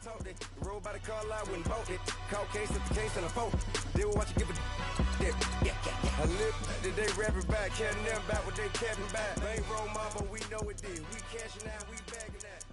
told it. Roll by the car line when voted. Call case after case and a vote. They will watch you give a I live today rapping back, caring them about what they capping back. Ain't roll mama, we know it did. We cashing out, we bagging that.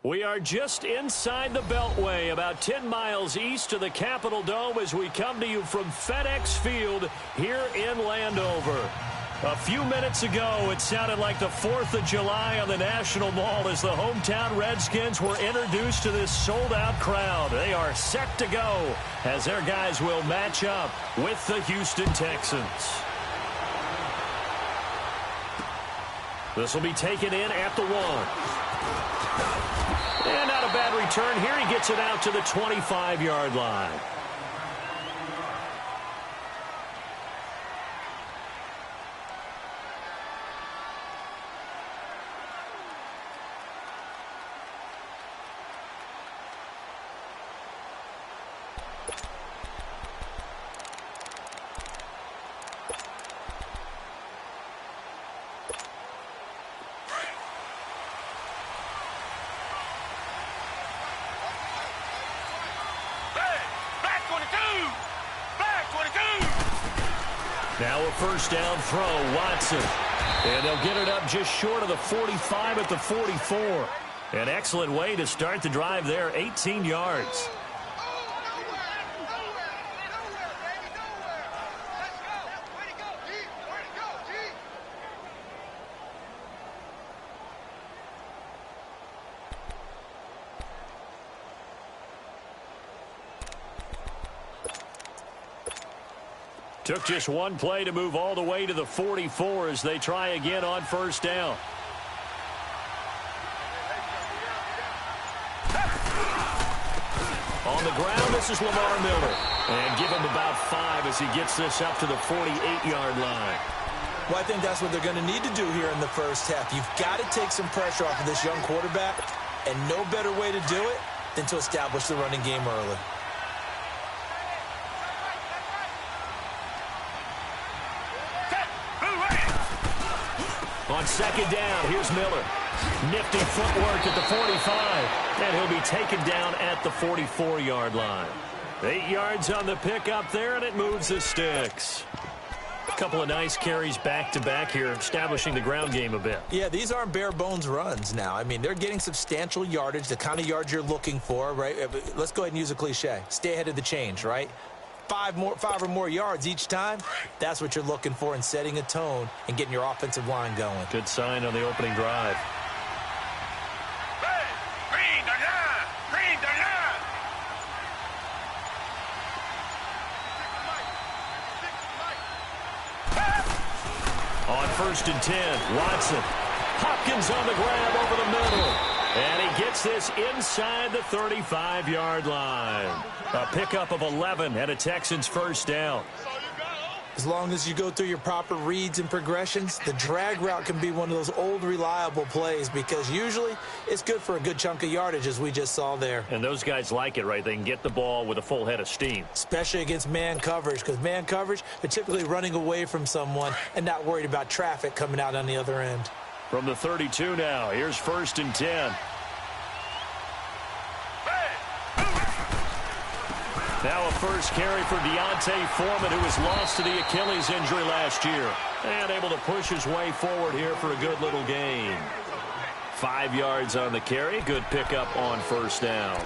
We are just inside the Beltway, about 10 miles east of the Capitol Dome as we come to you from FedEx Field here in Landover. A few minutes ago, it sounded like the 4th of July on the National Mall as the hometown Redskins were introduced to this sold-out crowd. They are set to go as their guys will match up with the Houston Texans. This will be taken in at the 1. And not a bad return here. He gets it out to the 25-yard line. Now a first down throw, Watson. And they'll get it up just short of the 45 at the 44. An excellent way to start the drive there, 18 yards. Took just one play to move all the way to the 44 as they try again on first down. On the ground, this is Lamar Miller. And give him about 5 as he gets this up to the 48-yard line. Well, I think that's what they're going to need to do here in the first half. You've got to take some pressure off of this young quarterback, and no better way to do it than to establish the running game early. On second down, here's Miller. Nifty footwork at the 45, and he'll be taken down at the 44-yard line. 8 yards on the pickup there, and it moves the sticks. A couple of nice carries back-to-back here, establishing the ground game a bit. Yeah, these aren't bare-bones runs now. I mean, they're getting substantial yardage, the kind of yards you're looking for, right? Let's go ahead and use a cliche. Stay ahead of the change, right? 5 or more yards each time, that's what you're looking for in setting a tone and getting your offensive line going. Good sign on the opening drive. On first and 10, Watson. Hopkins on the grab over the middle. And he gets this inside the 35-yard line. A pickup of 11 and a Texans first down. As long as you go through your proper reads and progressions, the drag route can be one of those old reliable plays because usually it's good for a good chunk of yardage as we just saw there. And those guys like it, right? They can get the ball with a full head of steam. Especially against man coverage because man coverage, they're typically running away from someone and not worried about traffic coming out on the other end. From the 32 now, here's first and 10. Now a first carry for Deontay Foreman, who was lost to the Achilles injury last year. And able to push his way forward here for a good little gain. 5 yards on the carry. Good pickup on first down.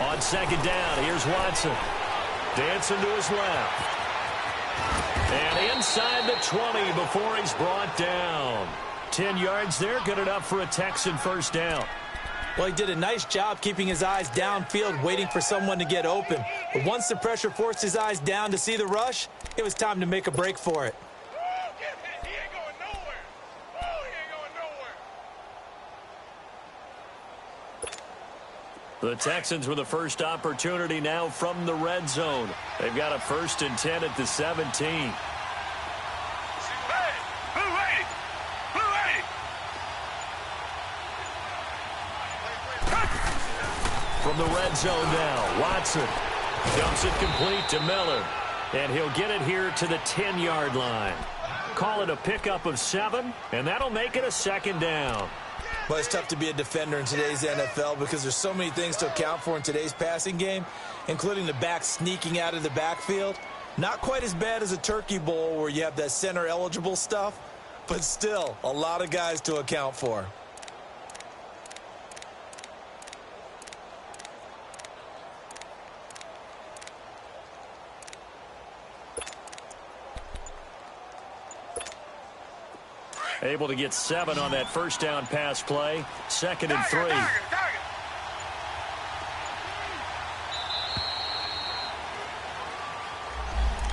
On second down, here's Watson. Dancing to his left. And inside the 20 before he's brought down. 10 yards there, good enough for a Texan first down. Well, he did a nice job keeping his eyes downfield, waiting for someone to get open. But once the pressure forced his eyes down to see the rush, it was time to make a break for it. The Texans with the first opportunity now from the red zone. They've got a first and 10 at the 17. From the red zone now, Watson dumps it complete to Miller. And he'll get it here to the 10-yard line. Call it a pickup of 7, and that'll make it a second down. Well, it's tough to be a defender in today's NFL because there's so many things to account for in today's passing game, including the back sneaking out of the backfield. Not quite as bad as a turkey bowl where you have that center-eligible stuff, but still a lot of guys to account for. Able to get 7 on that first down pass play. Second and 3.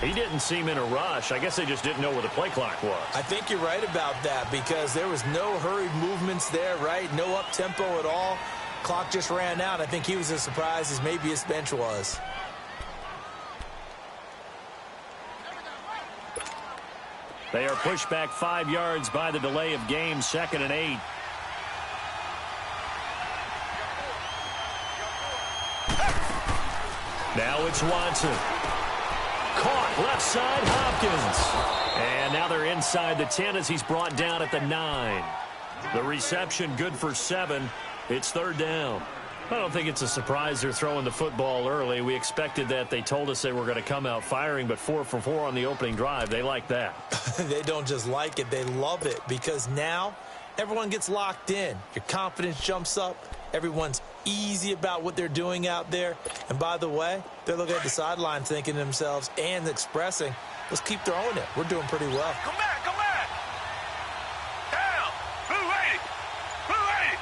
He didn't seem in a rush. I guess they just didn't know where the play clock was. I think you're right about that because there was no hurried movements there, right? No up-tempo at all. Clock just ran out. I think he was as surprised as maybe his bench was. They are pushed back 5 yards by the delay of game, second and 8. Now it's Watson. Caught left side, Hopkins. And now they're inside the 10 as he's brought down at the 9. The reception good for 7. It's third down. I don't think it's a surprise they're throwing the football early. We expected that. They told us they were going to come out firing, but 4 for 4 on the opening drive. They like that. They don't just like it. They love it because now everyone gets locked in. Your confidence jumps up. Everyone's easy about what they're doing out there. And by the way, they're looking at the sideline thinking to themselves and expressing, let's keep throwing it. We're doing pretty well. Come back, come back. Down. Blue 80. Blue 80.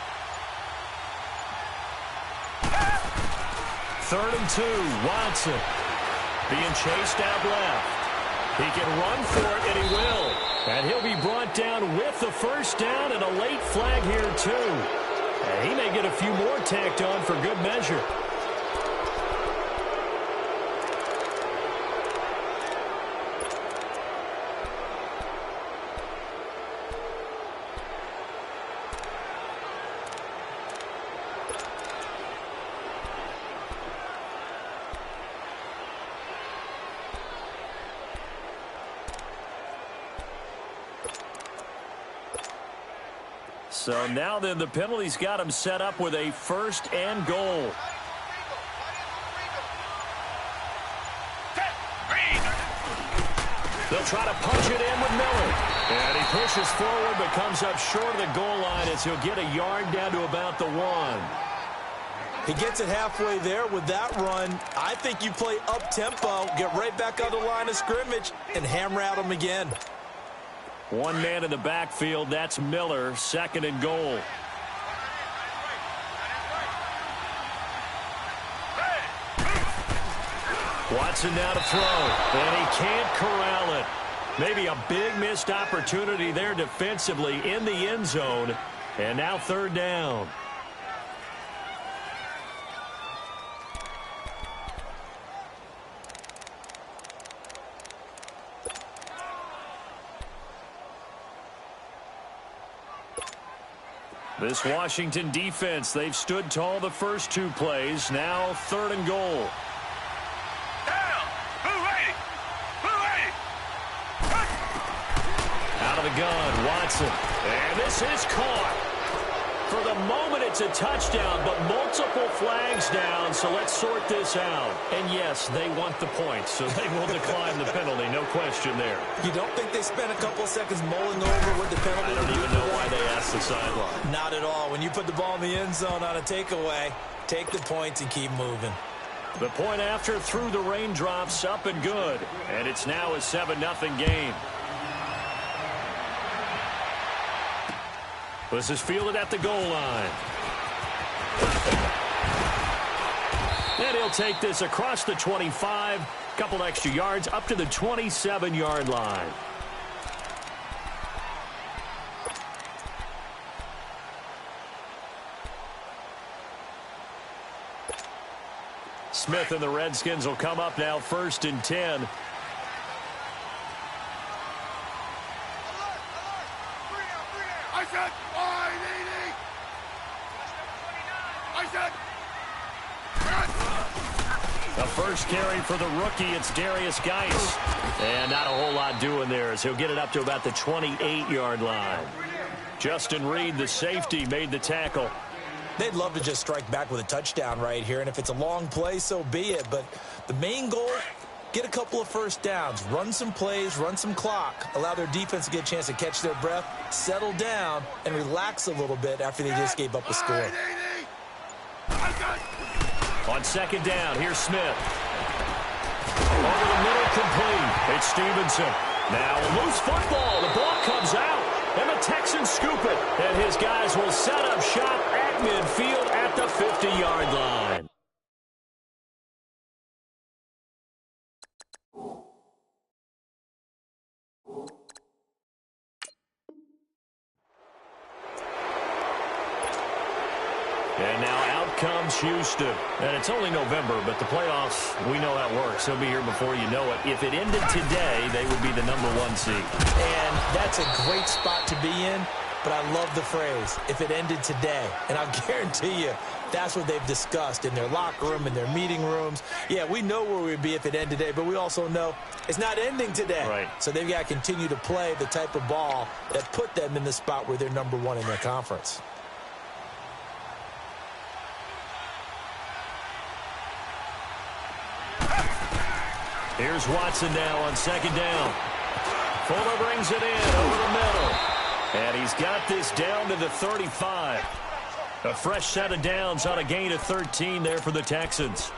3rd and 2. Watson being chased out left. He can run for it, and he will. And he'll be brought down with the first down and a late flag here, too. And he may get a few more tacked on for good measure. So now then the penalty's got him set up with a 1st and goal. They'll try to punch it in with Miller. And he pushes forward but comes up short of the goal line as he'll get a yard down to about the 1. He gets it halfway there with that run. I think you play up-tempo, get right back on the line of scrimmage, and hammer at him again. One man in the backfield, that's Miller, 2nd and goal. Watson now to throw, and he can't corral it. Maybe a big missed opportunity there defensively in the end zone, and now 3rd down. This Washington defense, they've stood tall the first 2 plays. Now 3rd and goal. Down. Blue 80. Blue 80. Out of the gun, Watson. And this is caught. For the moment, it's a touchdown, but multiple flags down, so let's sort this out. And yes, they want the points, so they will decline the penalty, no question there. You don't think they spent a couple of seconds mulling over what the penalty I don't even know why they asked the sideline. Not at all. When you put the ball in the end zone on a takeaway, take the points and keep moving. The point after through the raindrops, up and good. And it's now a 7-0 game. This is fielded at the goal line. And he'll take this across the 25, couple extra yards up to the 27-yard line. Smith and the Redskins will come up now 1st and 10. I said, The first carry for the rookie, it's Darius Geis. And not a whole lot doing there as he'll get it up to about the 28-yard line. Justin Reed, the safety, made the tackle. They'd love to just strike back with a touchdown right here, and if it's a long play, so be it. But the main goal, get a couple of first downs, run some plays, run some clock, allow their defense to get a chance to catch their breath, settle down, and relax a little bit after they just gave up a score. On 2nd down, here's Smith. Over the middle, complete. It's Stevenson. Now a loose football. The ball comes out, and the Texans scoop it. And his guys will set up shop at midfield at the 50-yard line. And now out comes Houston. And it's only November, but the playoffs, we know how it works. They'll be here before you know it. If it ended today, they would be the #1 seed. And that's a great spot to be in, but I love the phrase, if it ended today. And I'll guarantee you, that's what they've discussed in their locker room, in their meeting rooms. Yeah, we know where we'd be if it ended today, but we also know it's not ending today. Right. So they've got to continue to play the type of ball that put them in the spot where they're #1 in their conference. Here's Watson now on second down. Fuller brings it in over the middle. And he's got this down to the 35. A fresh set of downs on a gain of 13 there for the Texans.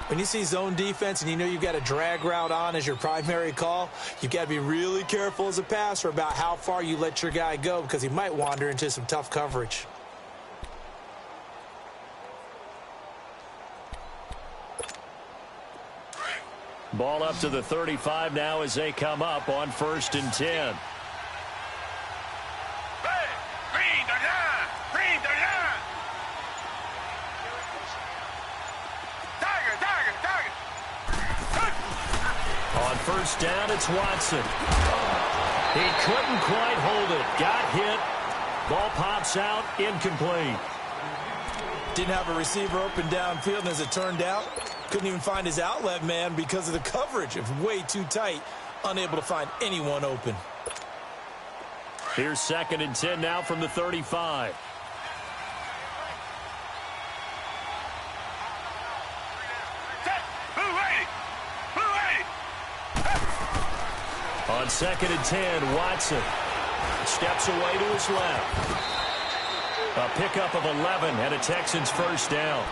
When you see zone defense and you know you've got a drag route on as your primary call, you've got to be really careful as a passer about how far you let your guy go because he might wander into some tough coverage. Ball up to the 35 now as they come up on 1st and 10. On 1st down, it's Watson. He couldn't quite hold it. Got hit. Ball pops out. Incomplete. Didn't have a receiver open downfield, and as it turned out, couldn't even find his outlet man because of the coverage. It was way too tight. Unable to find anyone open. Here's 2nd and 10 now from the 35. On 2nd and 10, Watson steps away to his left. A pickup of 11 and a Texans 1st down.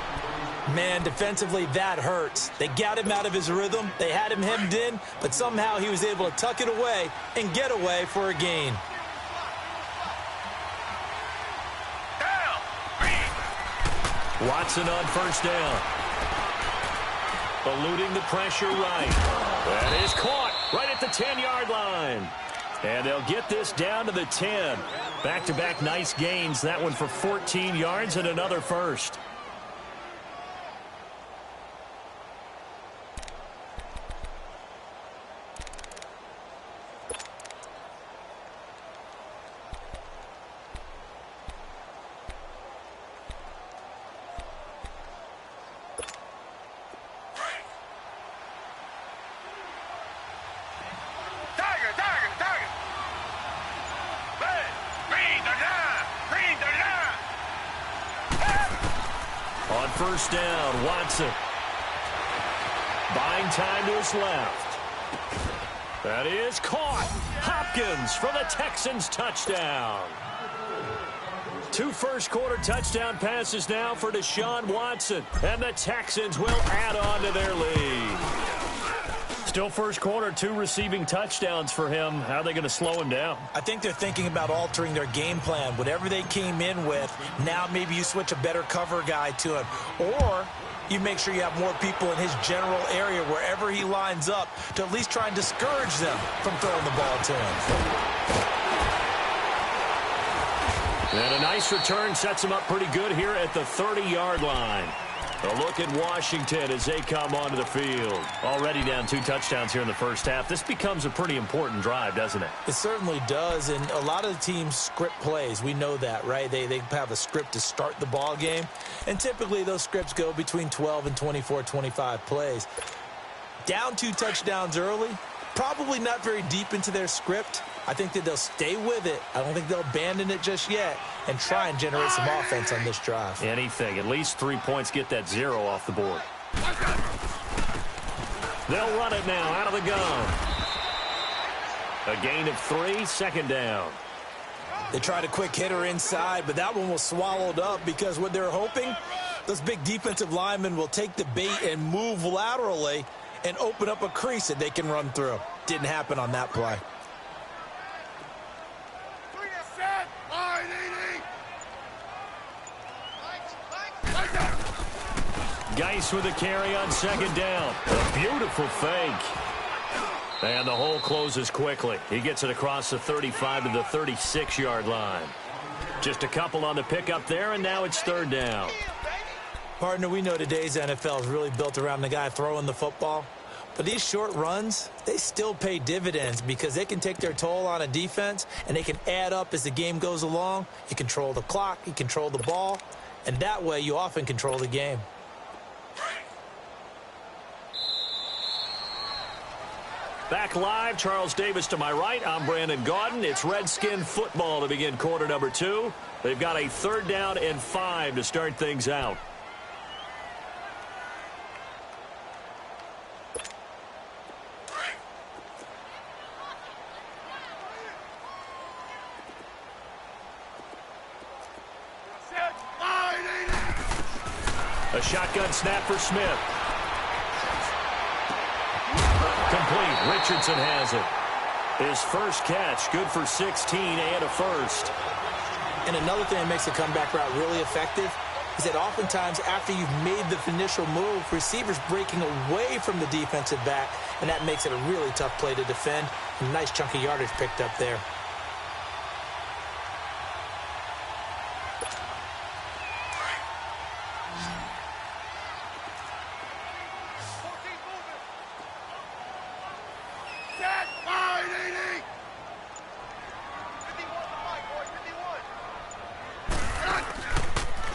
Man, defensively, that hurts. They got him out of his rhythm. They had him hemmed in, but somehow he was able to tuck it away and get away for a gain. Watson on 1st down. Eluding the pressure right. That is caught right at the 10-yard line. And they'll get this down to the 10. Back-to-back nice gains. That one for 14 yards and another first. On 1st down, Watson. Buying time to his left. That is caught. Hopkins for the Texans touchdown. 2 first-quarter touchdown passes now for Deshaun Watson. And the Texans will add on to their lead. Still first quarter, 2 receiving touchdowns for him. How are they going to slow him down? I think they're thinking about altering their game plan. Whatever they came in with, now maybe you switch a better cover guy to him. Or you make sure you have more people in his general area wherever he lines up to at least try and discourage them from throwing the ball to him. And a nice return sets him up pretty good here at the 30-yard line. A look at Washington as they come onto the field. Already down 2 touchdowns here in the first half. This becomes a pretty important drive, doesn't it? It certainly does, and a lot of the teams script plays. We know that, right? They have a script to start the ball game, and typically those scripts go between 12 and 24, 25 plays. Down 2 touchdowns early, probably not very deep into their script. I think that they'll stay with it. I don't think they'll abandon it just yet and try and generate some offense on this drive. Anything. At least 3 points, get that 0 off the board. They'll run it now out of the gun. A gain of 3, 2nd down. They tried a quick hitter inside, but that one was swallowed up because what they're hoping, those big defensive linemen will take the bait and move laterally and open up a crease that they can run through. Didn't happen on that play. Geis with a carry on 2nd down. A beautiful fake. And the hole closes quickly. He gets it across the 35 to the 36-yard line. Just a couple on the pickup there, and now it's 3rd down. Partner, we know today's NFL is really built around the guy throwing the football. But these short runs, they still pay dividends because they can take their toll on a defense, and they can add up as the game goes along. You control the clock, you control the ball, and that way you often control the game. Back live, Charles Davis to my right. I'm Brandon Gaudin. It's Redskin football to begin quarter number 2. They've got a 3rd down and 5 to start things out. A shotgun snap for Smith. Complete. Richardson has it. His first catch, good for 16 and a first. And another thing that makes the comeback route really effective is that oftentimes after you've made the initial move, receivers breaking away from the defensive back, and that makes it a really tough play to defend. A nice chunk of yardage picked up there.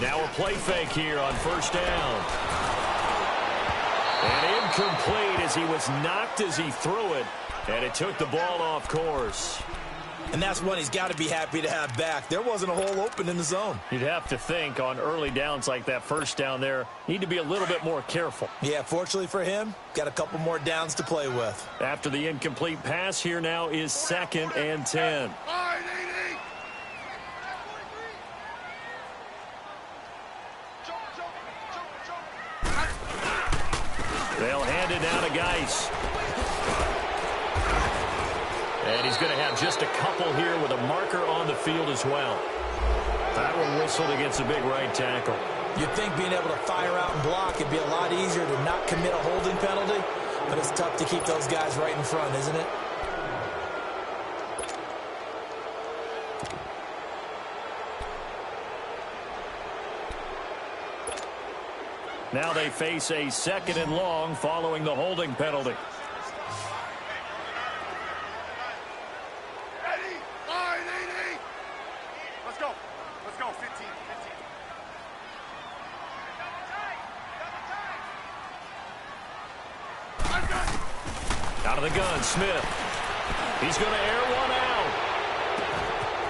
Now a play fake here on first down. And incomplete as he was knocked as he threw it. And it took the ball off course. And that's one he's got to be happy to have back. There wasn't a hole open in the zone. You'd have to think on early downs like that first down there, need to be a little bit more careful. Yeah, fortunately for him, got a couple more downs to play with. After the incomplete pass, here now is 2nd and 10. They'll hand it now to Geis. And he's going to have just a couple here with a marker on the field as well. That one whistled against a big right tackle. You'd think being able to fire out and block it'd be a lot easier to not commit a holding penalty, but it's tough to keep those guys right in front, isn't it? Now they face a 2nd and long following the holding penalty. Ready? Line 80. Let's go. Let's go. 15. 15. Out of the gun, Smith. He's going to air one out.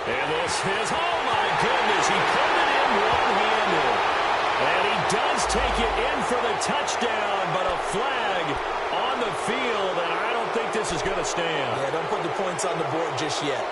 And this is, oh my goodness, he put it in one-handed. And he does take it in for the touchdown, but a flag on the field, and I don't think this is going to stand. Yeah, don't put the points on the board just yet.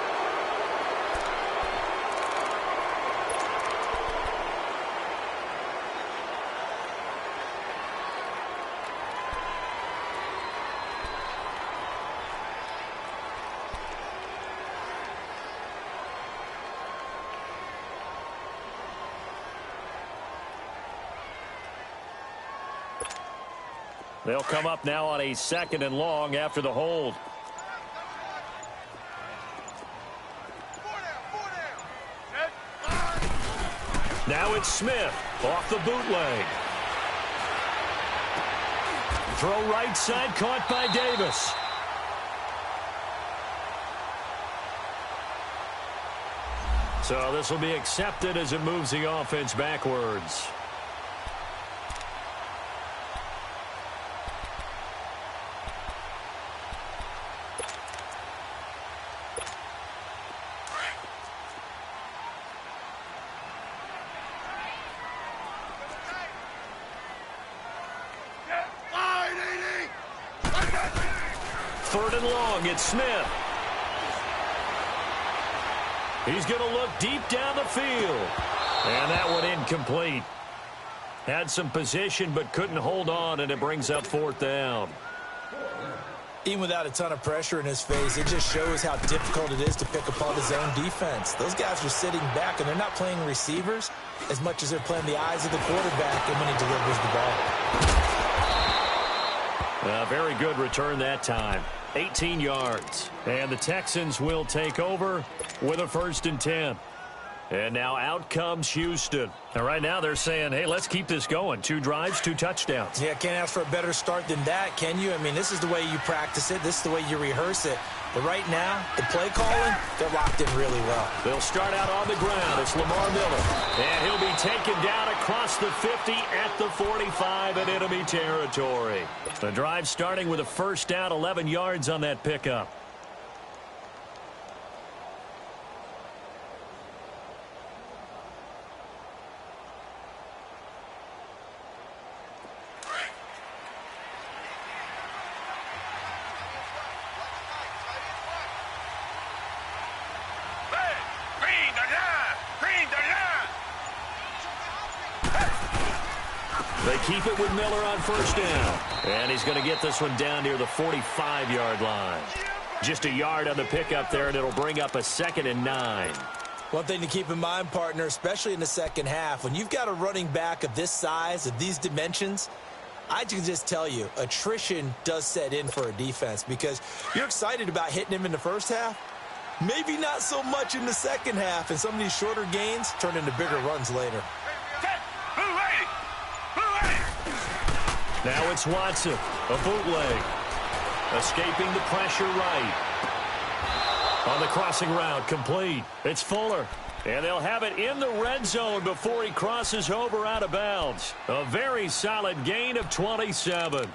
They'll come up now on a 2nd and long after the hold. Now it's Smith off the bootleg. Throw right side, caught by Davis. So this will be accepted as it moves the offense backwards. Third and long, it's Smith. He's going to look deep down the field. And that one incomplete. Had some position but couldn't hold on, and it brings up 4th down. Even without a ton of pressure in his face, it just shows how difficult it is to pick apart his own defense. Those guys are sitting back, and they're not playing receivers as much as they're playing the eyes of the quarterback and when he delivers the ball. Very good return that time. 18 yards. And the Texans will take over with a 1st and 10. And now out comes Houston. And right now they're saying, hey, let's keep this going. 2 drives, 2 touchdowns. Yeah, can't ask for a better start than that, can you? I mean, this is the way you practice it. This is the way you rehearse it. But right now, the play calling, they're locked in really well. They'll start out on the ground. It's Lamar Miller. And he'll be taken down across the 50 at the 45 in enemy territory. The drive starting with a 1st down, 11 yards on that pickup. They keep it with Miller on first down. And he's going to get this one down near the 45-yard line. Just a yard on the pickup there, and it'll bring up a 2nd and 9. One thing to keep in mind, partner, especially in the second half, when you've got a running back of this size, of these dimensions, I can just tell you, attrition does set in for a defense because you're excited about hitting him in the first half. Maybe not so much in the second half, and some of these shorter gains turn into bigger runs later. Now it's Watson, a bootleg. Escaping the pressure right. On the crossing route, complete. It's Fuller. And they'll have it in the red zone before he crosses over out of bounds. A very solid gain of 27.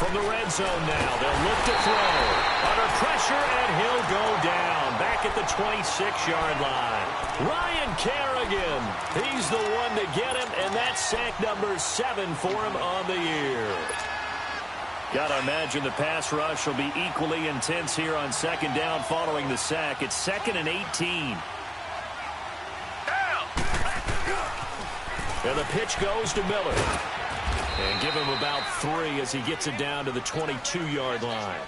From the red zone now, they'll look to throw. Under pressure, and he'll go down. Back at the 26-yard line. Ryan Kerrigan, he's the one to get him, and that's sack number 7 for him on the year. Got to imagine the pass rush will be equally intense here on second down following the sack. It's 2nd and 18. And the pitch goes to Miller. And give him about 3 as he gets it down to the 22-yard line.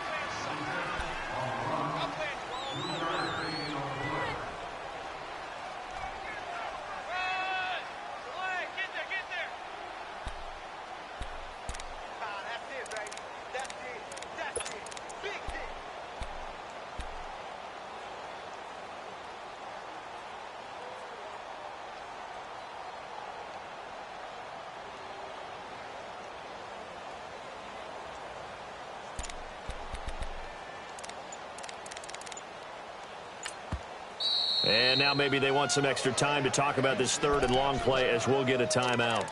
And now maybe they want some extra time to talk about this 3rd and long play as we'll get a timeout.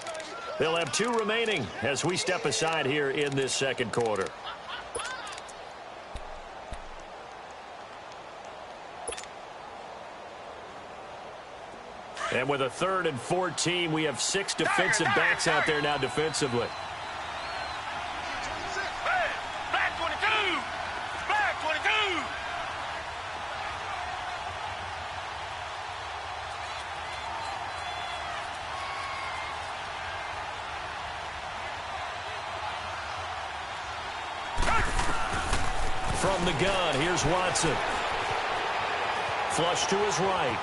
They'll have 2 remaining as we step aside here in this second quarter. And with a 3rd and 14, we have 6 defensive backs out there now defensively. From the gun, here's Watson. Flush to his right.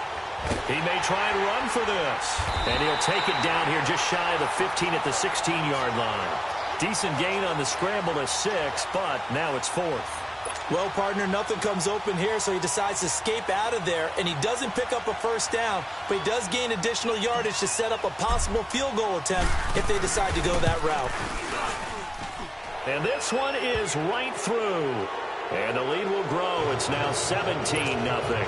He may try and run for this. And he'll take it down here just shy of the 15 at the 16-yard line. Decent gain on the scramble to 6, but now it's 4th. Well, partner, nothing comes open here, so he decides to escape out of there, and he doesn't pick up a first down, but he does gain additional yardage to set up a possible field goal attempt if they decide to go that route. And this one is right through. And the lead will grow. It's now 17-0.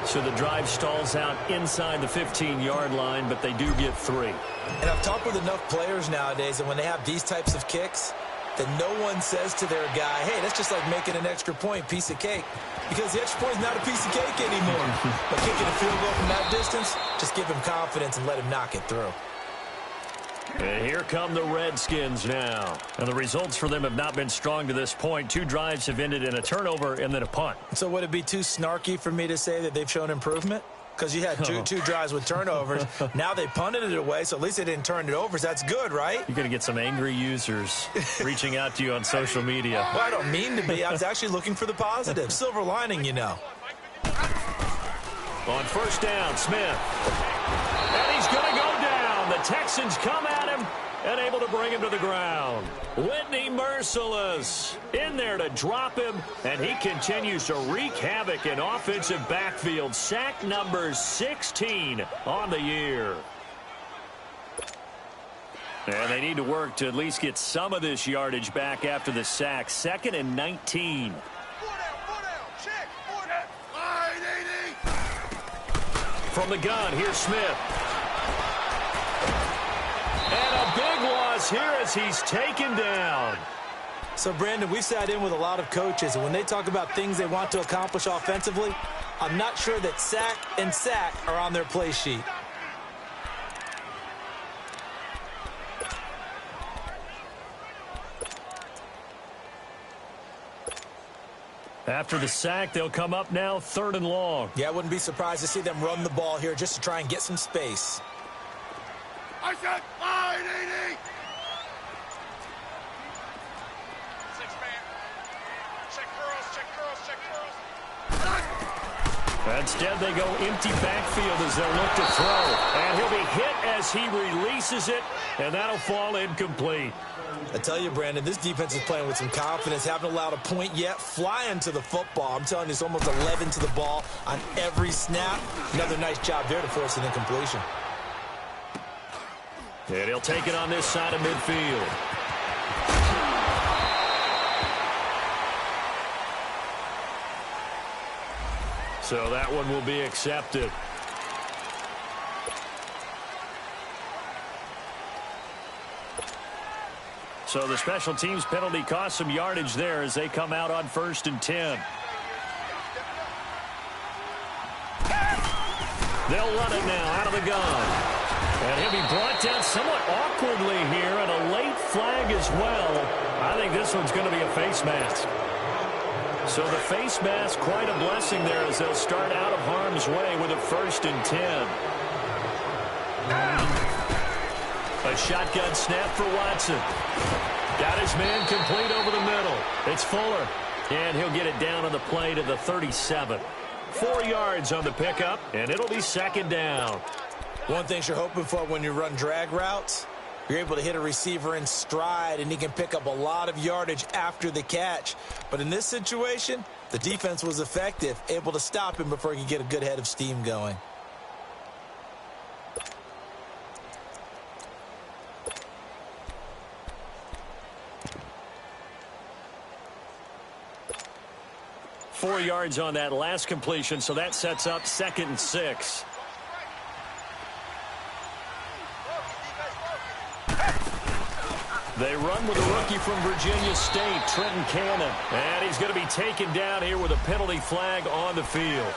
So the drive stalls out inside the 15-yard line, but they do get 3. And I've talked with enough players nowadays that when they have these types of kicks, that no one says to their guy, hey, that's just like making an extra point, piece of cake. Because the extra point is not a piece of cake anymore. But kicking a field goal from that distance, just give him confidence and let him knock it through. And here come the Redskins now. And the results for them have not been strong to this point. 2 drives have ended in a turnover and then a punt. So would it be too snarky for me to say that they've shown improvement? Because you had two drives with turnovers. Now they punted it away, so at least they didn't turn it over. So that's good, right? You're going to get some angry users reaching out to you on social media. Well, I don't mean to be. I was actually looking for the positive. Silver lining, you know. On first down, Smith. And he's going to go down. The Texans come at him and able to bring him to the ground. Whitney merciless in there to drop him, and he continues to wreak havoc in offensive backfield. Sack number 16 on the year. And they need to work to at least get some of this yardage back after the sack. 2nd and 19. From the gun, here's Smith. And a big loss falls here as he's taken down. So, Brandon, we sat in with a lot of coaches, and when they talk about things they want to accomplish offensively, I'm not sure that sack and sack are on their play sheet. After the sack, they'll come up now 3rd and long. Yeah, I wouldn't be surprised to see them run the ball here just to try and get some space. I said 580. Instead, they go empty backfield as they'll look to throw. And he'll be hit as he releases it, and that'll fall incomplete. I tell you, Brandon, this defense is playing with some confidence. Haven't allowed a point yet. Flying to the football. I'm telling you, it's almost 11 to the ball on every snap. Another nice job there to force an incompletion. And he'll take it on this side of midfield. So that one will be accepted. So the special teams penalty cost some yardage there as they come out on 1st and 10. They'll run it now out of the gun. And he'll be brought down somewhat awkwardly here, and a late flag as well. I think this one's going to be a face mask. So the face mask, quite a blessing there as they'll start out of harm's way with a 1st and 10. A shotgun snap for Watson. Got his man complete over the middle. It's Fuller. And he'll get it down on the play to the 37. 4 yards on the pickup, and it'll be 2nd down. One thing you're hoping for when you run drag routes, you're able to hit a receiver in stride, and he can pick up a lot of yardage after the catch. But in this situation, the defense was effective, able to stop him before he could get a good head of steam going. Four yards on that last completion, so that sets up 2nd and 6. They run with a rookie from Virginia State, Trenton Cannon. And he's going to be taken down here with a penalty flag on the field.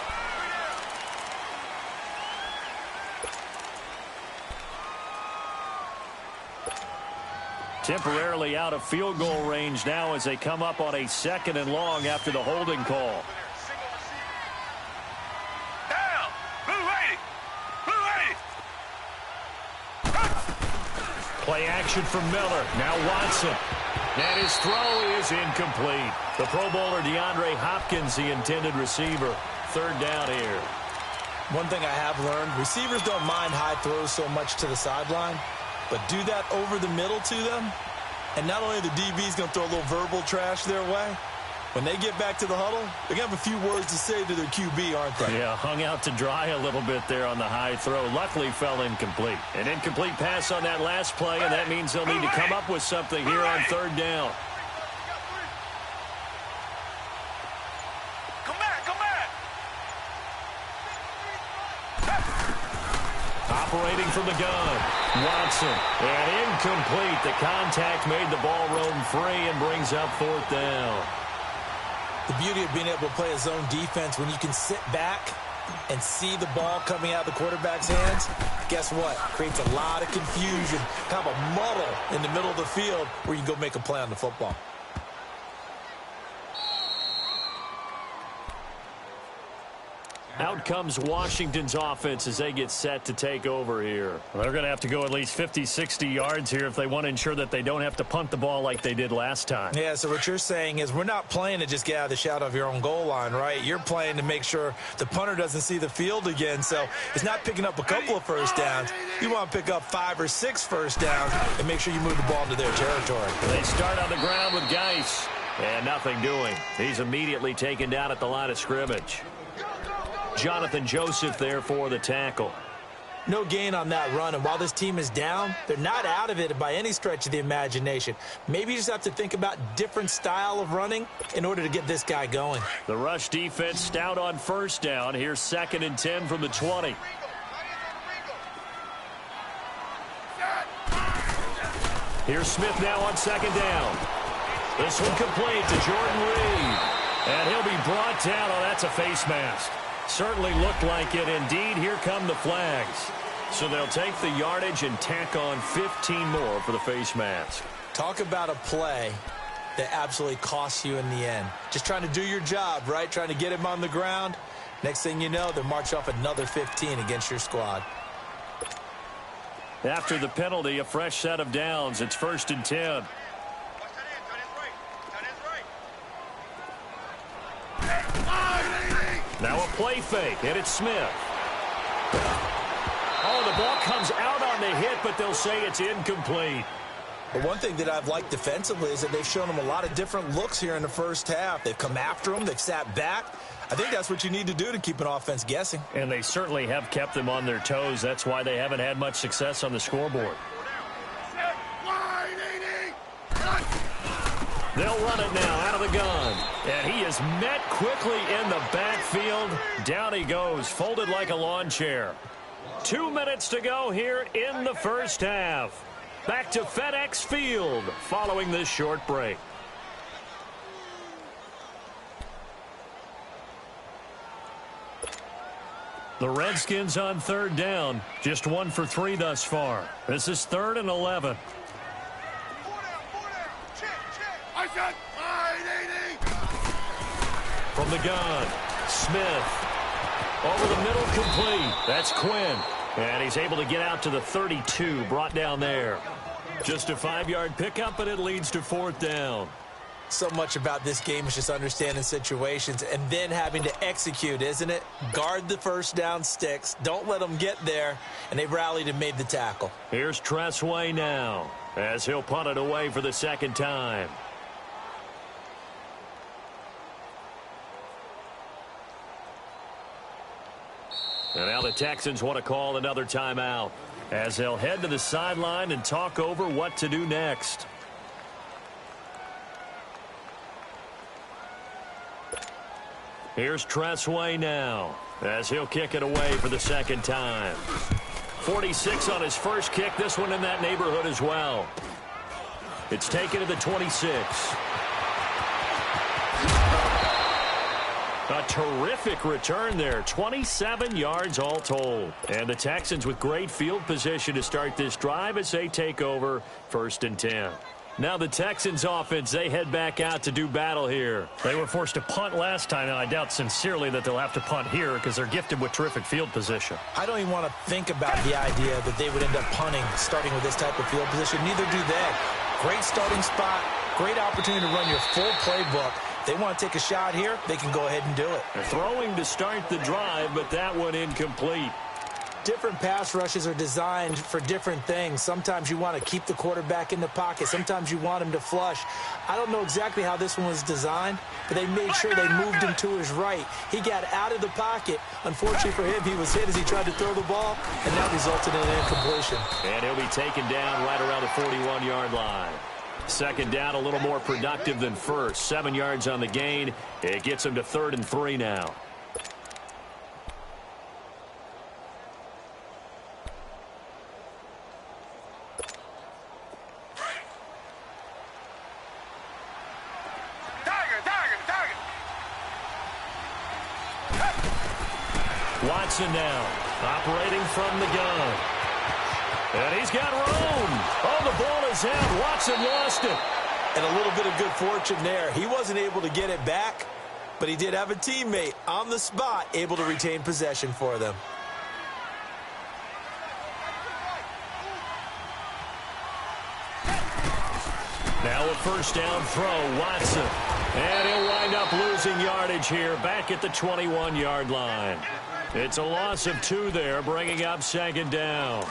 Temporarily out of field goal range now as they come up on a 2nd and long after the holding call. Down. Blue 80. Blue 80. Play action from Miller. Now Watson. And his throw is incomplete. The Pro Bowler DeAndre Hopkins, the intended receiver. 3rd down here. One thing I have learned, receivers don't mind high throws so much to the sideline, but do that over the middle to them, and not only the DB's going to throw a little verbal trash their way, when they get back to the huddle, they're going to have a few words to say to their QB, aren't they? Yeah, hung out to dry a little bit there on the high throw. Luckily fell incomplete. An incomplete pass on that last play, and that means they'll need to come up with something here on 3rd down. Come back. Operating from the gun. Watson. And incomplete. The contact made the ball roam free and brings up 4th down. The beauty of being able to play a zone defense when you can sit back and see the ball coming out of the quarterback's hands, guess what? Creates a lot of confusion, kind of a muddle in the middle of the field where you can go make a play on the football. Out comes Washington's offense as they get set to take over here. Well, they're going to have to go at least 50, 60 yards here if they want to ensure that they don't have to punt the ball like they did last time. Yeah, so what you're saying is we're not playing to just get out of the shadow of your own goal line, right? You're playing to make sure the punter doesn't see the field again. So it's not picking up a couple of first downs. You want to pick up 5 or 6 first downs and make sure you move the ball into their territory. They start on the ground with Geis. And nothing doing. He's immediately taken down at the line of scrimmage. Jonathan Joseph there for the tackle. No gain on that run, and while this team is down, they're not out of it by any stretch of the imagination. Maybe you just have to think about different style of running in order to get this guy going. The rush defense stout on 1st down. Here's 2nd and 10 from the 20. Here's Smith now on second down. This one complete to Jordan Reed. And he'll be brought down. Oh, that's a face mask. Certainly looked like it. Indeed, here come the flags. So they'll take the yardage and tack on 15 more for the face mask. Talk about a play that absolutely costs you in the end. Just trying to do your job, right? Trying to get him on the ground. Next thing you know, they'll march off another 15 against your squad. After the penalty, a fresh set of downs. It's 1st and 10. Now a play fake, and it's Smith. Oh, the ball comes out on the hit, but they'll say it's incomplete. But one thing that I've liked defensively is that they've shown them a lot of different looks here in the first half. They've come after them. They've sat back. I think that's what you need to do to keep an offense guessing. And they certainly have kept them on their toes. That's why they haven't had much success on the scoreboard. They'll run it now out of the gun. And he is met quickly in the backfield. Down he goes, folded like a lawn chair. 2 minutes to go here in the first half. Back to FedEx Field following this short break. The Redskins on 3rd down. Just 1 for 3 thus far. This is 3rd and 11. From the gun, Smith. Over the middle, complete. That's Quinn. And he's able to get out to the 32, brought down there. Just a 5-yard pickup, and it leads to 4th down. So much about this game is just understanding situations and then having to execute, isn't it? Guard the first down sticks. Don't let them get there. And they rallied and made the tackle. Here's Tressway now as he'll punt it away for the 2nd time. And now the Texans want to call another timeout as they'll head to the sideline and talk over what to do next. Here's Tressway now as he'll kick it away for the 2nd time. 46 on his first kick. This one in that neighborhood as well. It's taken to the 26. A terrific return there. 27 yards all told. And the Texans with great field position to start this drive as they take over 1st and 10. Now the Texans offense, they head back out to do battle here. They were forced to punt last time, and I doubt sincerely that they'll have to punt here because they're gifted with terrific field position. I don't even want to think about the idea that they would end up punting starting with this type of field position. Neither do they. Great starting spot, great opportunity to run your full playbook. They want to take a shot here, they can go ahead and do it. They're throwing to start the drive, but that one incomplete. Different pass rushes are designed for different things. Sometimes you want to keep the quarterback in the pocket. Sometimes you want him to flush. I don't know exactly how this one was designed, but they made sure they moved him to his right. He got out of the pocket. Unfortunately for him, he was hit as he tried to throw the ball, and that resulted in an incompletion. And he'll be taken down right around the 41-yard line. 2nd down, a little more productive than first. 7 yards on the gain. It gets him to 3rd and 3 now. Watson now, operating from the gun. And he's got room. Oh, the ball is out. Watson lost it. And a little bit of good fortune there. He wasn't able to get it back, but he did have a teammate on the spot able to retain possession for them. Now a 1st down throw, Watson. And he'll wind up losing yardage here back at the 21-yard line. It's a loss of 2 there, bringing up 2nd down.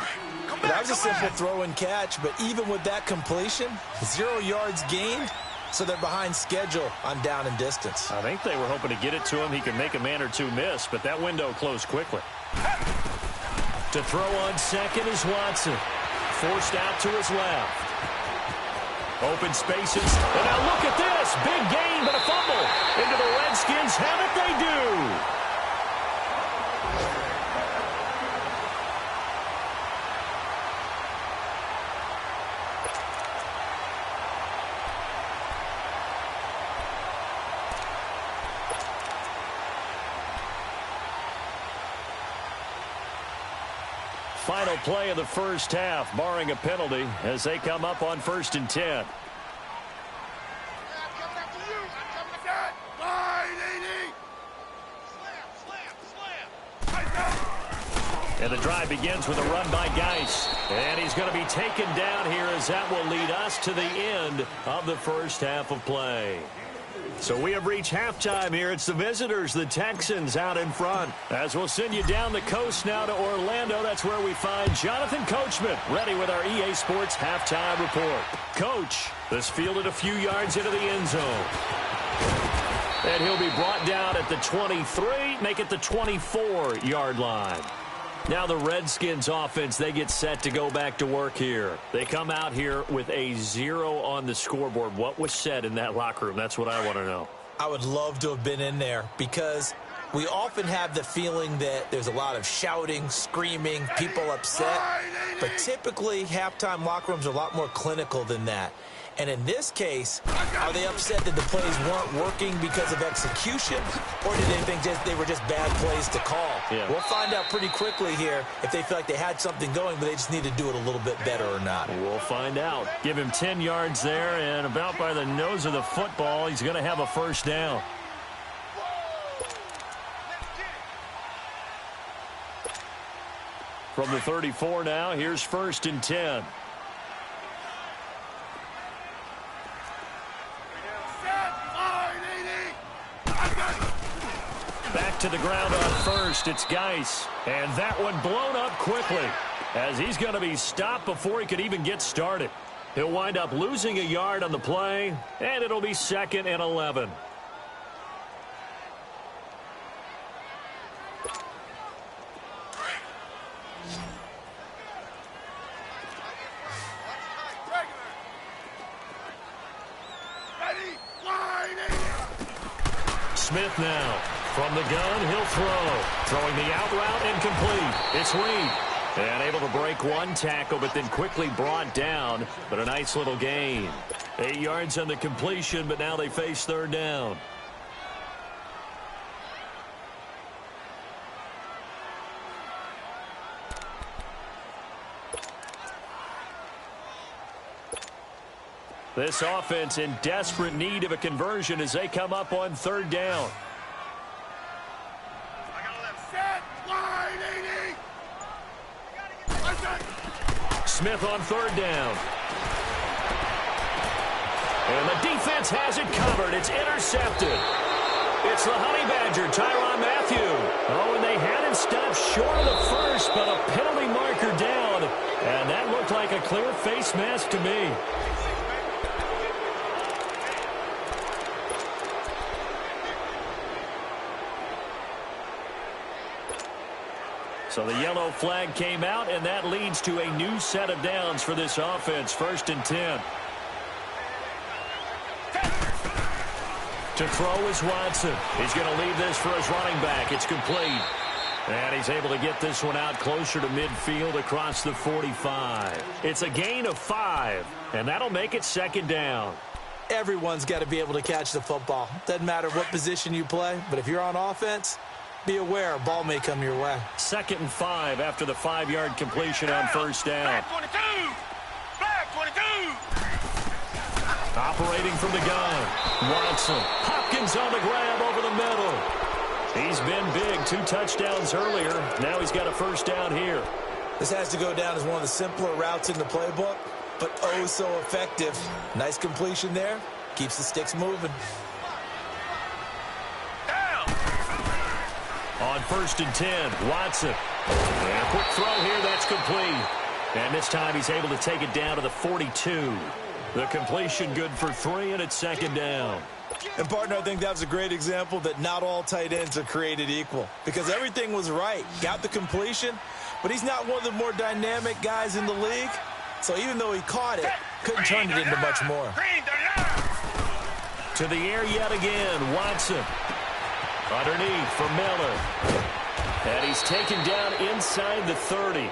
That was a simple throw and catch, but even with that completion, 0 yards gained, so they're behind schedule on down and distance. I think they were hoping to get it to him. He could make a man or two miss, but that window closed quickly. To throw on 2nd is Watson. Forced out to his left. Open spaces. And now look at this. Big gain, but a fumble. Into the Redskins. Have it they do. final play of the first half, barring a penalty, as they come up on 1st and 10. And the drive begins with a run by Geis. And he's going to be taken down here, as that will lead us to the end of the first half of play. So we have reached halftime here. It's the visitors, the Texans, out in front. As we'll send you down the coast now to Orlando. That's where we find Jonathan Coachman, ready with our EA Sports halftime report. Coach, this fielded a few yards into the end zone. And he'll be brought down at the 23, make it the 24-yard line. Now the Redskins offense, they get set to go back to work here. They come out here with a 0 on the scoreboard. What was said in that locker room? That's what I want to know. I would love to have been in there, because we often have the feeling that there's a lot of shouting, screaming, people upset. But typically, halftime locker rooms are a lot more clinical than that. And in this case, are they upset that the plays weren't working because of execution, or did they think they were just bad plays to call? Yeah. We'll find out pretty quickly here if they feel like they had something going, but they just need to do it a little bit better or not. We'll find out. Give him 10 yards there, and about by the nose of the football, he's going to have a first down. From the 34 now, here's 1st and 10. Back to the ground on first. It's Geis. And that one blown up quickly, as he's going to be stopped before he could even get started. He'll wind up losing a yard on the play, and it'll be 2nd and 11. Smith now. From the gun, he'll throw. Throwing the out route and complete. It's Reed. And able to break one tackle, but then quickly brought down. But a nice little gain. 8 yards on the completion, but now they face 3rd down. This offense in desperate need of a conversion as they come up on 3rd down. Smith on 3rd down. And the defense has it covered. It's intercepted. It's the Honey Badger, Tyrann Mathieu. Oh, and they had him stopped short of the first, but a penalty marker down. And that looked like a clear face mask to me. So the yellow flag came out, and that leads to a new set of downs for this offense. 1st and 10. To throw is Watson. He's going to leave this for his running back. It's complete. And he's able to get this one out closer to midfield across the 45. It's a gain of 5, and that'll make it 2nd down. Everyone's got to be able to catch the football. Doesn't matter what position you play, but if you're on offense, be aware a ball may come your way. 2nd and 5 after the 5-yard completion on 1st down. Flag 22! Flag 22! Operating from the gun. Watson. Hopkins on the grab over the middle. He's been big. 2 touchdowns earlier. Now he's got a first down here. This has to go down as one of the simpler routes in the playbook, but oh so effective. Nice completion there. Keeps the sticks moving. On 1st and 10, Watson. And a quick throw here, that's complete. And this time he's able to take it down to the 42. The completion good for 3, and it's 2nd down. And, partner, I think that was a great example that not all tight ends are created equal, because everything was right. Got the completion, but he's not one of the more dynamic guys in the league. So even though he caught it, couldn't turn it into much more. To the air yet again, Watson. Underneath for Miller. And he's taken down inside the 30.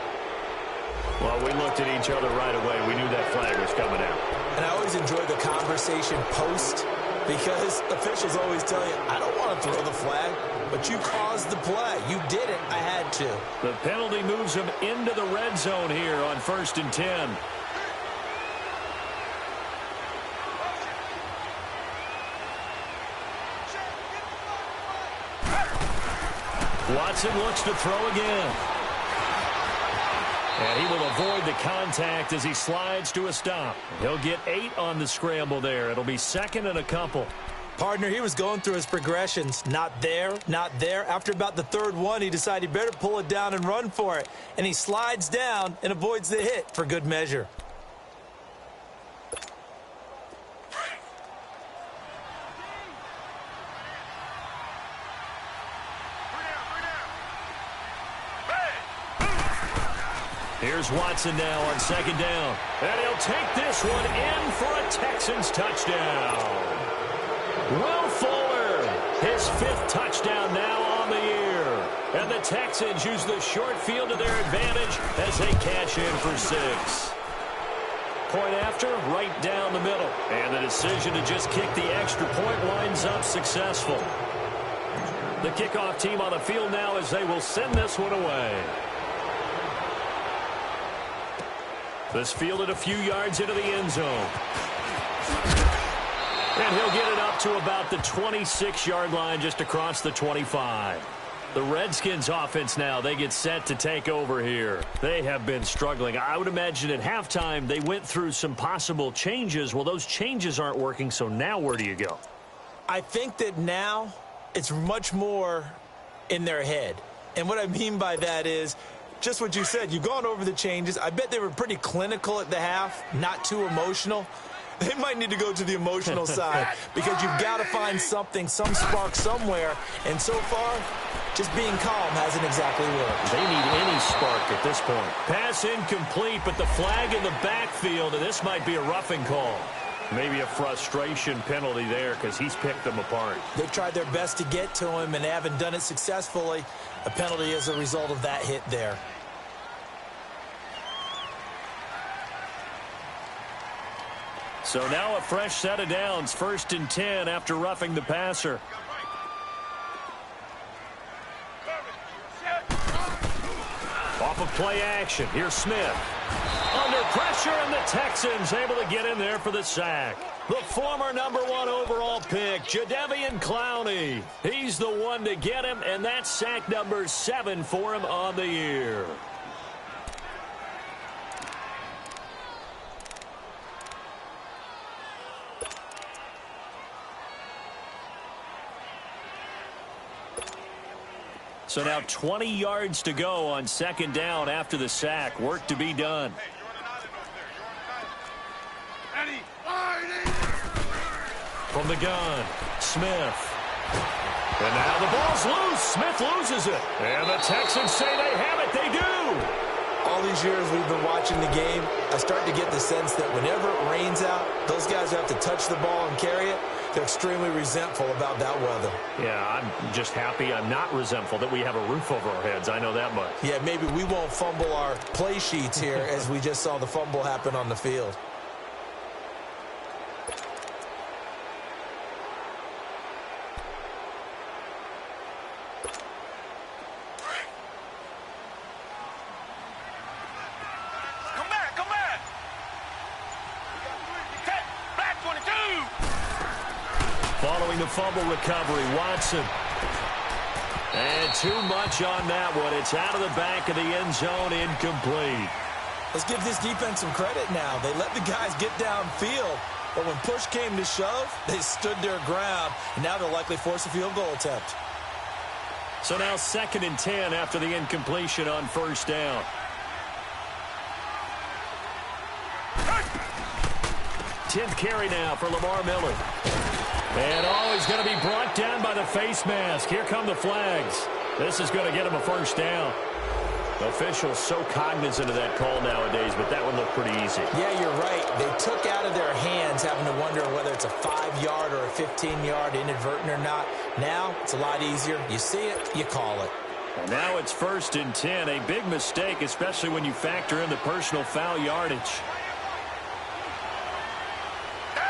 Well, we looked at each other right away. We knew that flag was coming out. And I always enjoy the conversation post because officials always tell you, I don't want to throw the flag, but you caused the play. You did it. I had to. The penalty moves him into the red zone here on 1st and 10. Watson looks to throw again. And he will avoid the contact as he slides to a stop. He'll get 8 on the scramble there. It'll be 2nd and a couple. Partner, he was going through his progressions. Not there, not there. After about the 3rd one, he decided he better pull it down and run for it. And he slides down and avoids the hit for good measure. Here's Watson now on 2nd down. And he'll take this one in for a Texans touchdown. Will Fuller, his 5th touchdown now on the year. And the Texans use the short field to their advantage as they cash in for 6. Point after, right down the middle. And the decision to just kick the extra point winds up successful. The kickoff team on the field now as they will send this one away. This fielded a few yards into the end zone. And he'll get it up to about the 26-yard line just across the 25. The Redskins offense now, they get set to take over here. They have been struggling. I would imagine at halftime they went through some possible changes. Well, those changes aren't working, so now where do you go? I think that now it's much more in their head. And what I mean by that is just what you said. You've gone over the changes. I bet they were pretty clinical at the half, not too emotional. They might need to go to the emotional side because you've got to find something, some spark somewhere. And so far, just being calm hasn't exactly worked. They need any spark at this point. Pass incomplete, but the flag in the backfield, and this might be a roughing call. Maybe a frustration penalty there because he's picked them apart. They've tried their best to get to him and haven't done it successfully. A penalty is a result of that hit there. So now a fresh set of downs, 1st and 10 after roughing the passer. Off of play action, here's Smith. Under pressure, and the Texans able to get in there for the sack. The former #1 overall pick, Jadeveon Clowney. He's the one to get him, and that's sack number 7 for him on the year. So now 20 yards to go on 2nd down after the sack. Work to be done. From the gun, Smith. And now the ball's loose. Smith loses it. And the Texans say they have it. They do. All these years we've been watching the game, I start to get the sense that whenever it rains out, those guys who have to touch the ball and carry it, they're extremely resentful about that weather. Yeah, I'm just happy I'm not resentful that we have a roof over our heads. I know that much. Yeah, maybe we won't fumble our play sheets here as we just saw the fumble happen on the field. Following the fumble recovery, Watson. And too much on that one. It's out of the back of the end zone, incomplete. Let's give this defense some credit now. They let the guys get downfield, but when push came to shove, they stood their ground, and now they'll likely force a field goal attempt. So now 2nd and 10 after the incompletion on 1st down. Tenth carry now for Lamar Miller. And he's going to be brought down by the face mask. Here come the flags. This is going to get him a 1st down. Officials so cognizant of that call nowadays, but that one looked pretty easy. Yeah, you're right. They took out of their hands having to wonder whether it's a 5-yard or a 15-yard inadvertent or not. Now it's a lot easier. You see it, you call it. And now it's 1st and 10. A big mistake, especially when you factor in the personal foul yardage.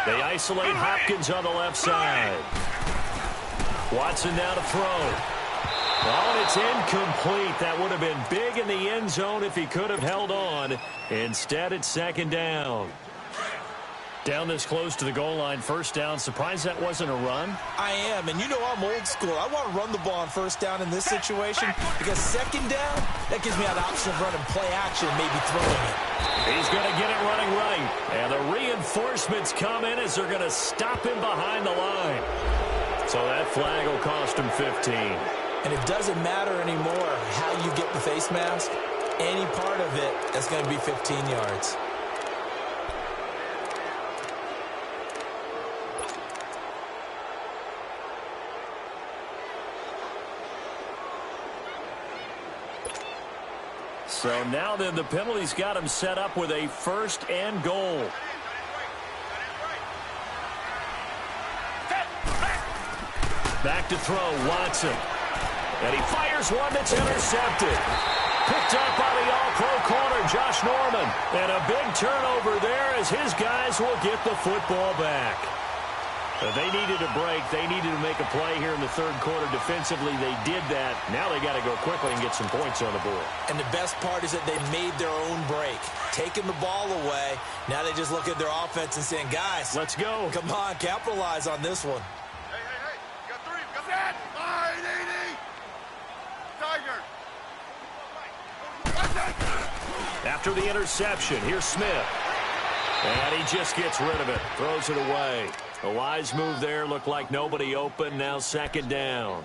They isolate Hopkins on the left side. Watson now to throw. Oh, and it's incomplete. That would have been big in the end zone if he could have held on. Instead, it's second down. Down this close to the goal line, first down. Surprised that wasn't a run? I am, and you know I'm old school. I want to run the ball on first down in this situation because second down, that gives me an option of running play action, maybe throwing it. He's going to get it running right. And the reinforcements come in as they're going to stop him behind the line. So that flag will cost him 15. And it doesn't matter anymore how you get the face mask. Any part of it, that's going to be 15 yards. So now then the penalty's got him set up with a first and goal. Back to throw, Watson. And he fires one that's intercepted. Picked up by the all-pro corner, Josh Norman. And a big turnover there as his guys will get the football back. They needed a break. They needed to make a play here in the third quarter. Defensively, they did that. Now they got to go quickly and get some points on the board. And the best part is that they made their own break. Taking the ball away. Now they just look at their offense and saying, guys, let's go. Come on, capitalize on this one. Hey. Got three. Got that. 580. Tiger. After the interception, here's Smith. And he just gets rid of it. Throws it away. A wise move there. Looked like nobody open. Now second down.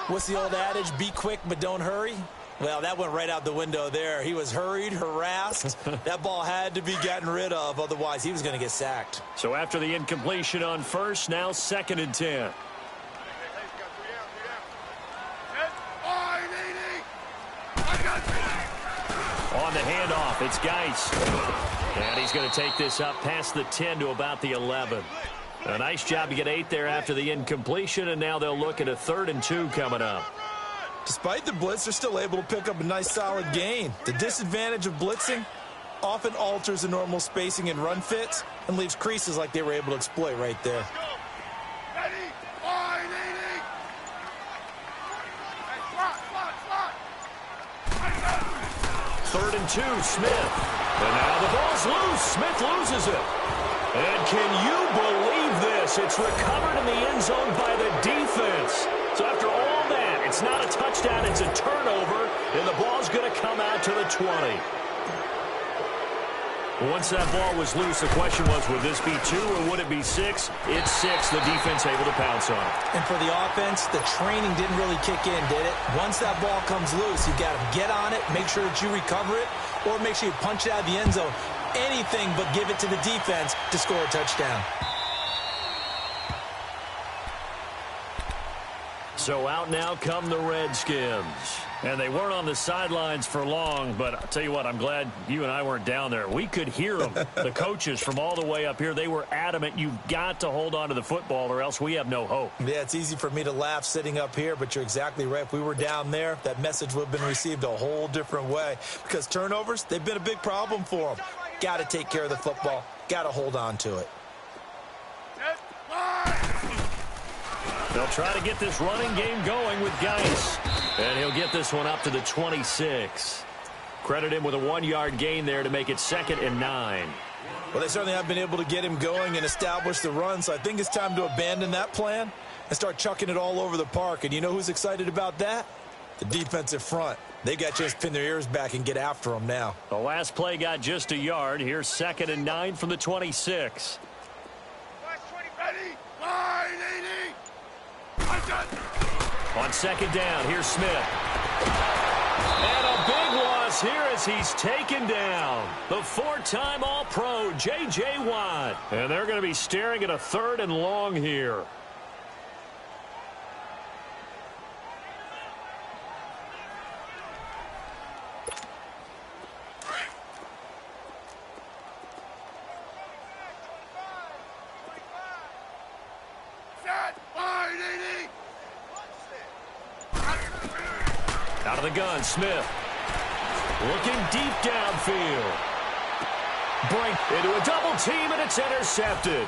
What's the old adage? Be quick, but don't hurry. Well, that went right out the window there. He was hurried, harassed. That ball had to be gotten rid of. Otherwise, he was going to get sacked. So after the incompletion on first, now second and 10. On the handoff, it's Geis. And he's going to take this up past the 10 to about the 11. A nice job to get 8 there after the incompletion, and now they'll look at a 3rd and 2 coming up. Despite the blitz, they're still able to pick up a nice solid gain. The disadvantage of blitzing often alters the normal spacing and run fits and leaves creases like they were able to exploit right there. Third and 2, Smith. And now the ball's loose. Smith loses it. And can you believe this? It's recovered in the end zone by the defense. So after all that, it's not a touchdown, it's a turnover, and the ball's going to come out to the 20. Once that ball was loose, the question was, would this be 2 or would it be 6? It's 6. The defense able to pounce on it. And for the offense, the training didn't really kick in, did it? Once that ball comes loose, you got to get on it, make sure that you recover it, or make sure you punch it out of the end zone. Anything but give it to the defense to score a touchdown. So out now come the Redskins. And they weren't on the sidelines for long, but I'll tell you what, I'm glad you and I weren't down there. We could hear them. The coaches from all the way up here, they were adamant, you've got to hold on to the football or else we have no hope. Yeah, it's easy for me to laugh sitting up here, but you're exactly right. If we were down there, that message would have been received a whole different way. Because turnovers, they've been a big problem for them. Got to take care of the football. Got to hold on to it. They'll try to get this running game going with Geis. And he'll get this one up to the 26. Credit him with a 1-yard gain there to make it 2nd and 9. Well, they certainly have been able to get him going and establish the run, so I think it's time to abandon that plan and start chucking it all over the park. And you know who's excited about that? The defensive front. They got just pin their ears back and get after them now. The last play got just a yard. Here's 2nd and 9 from the 26. On second down, here's Smith. And a big loss here as he's taken down. The 4-time All-Pro, J.J. Watt. And they're going to be staring at a 3rd and long here. Out of the gun, Smith. Looking deep downfield. Brink into a double team, and it's intercepted.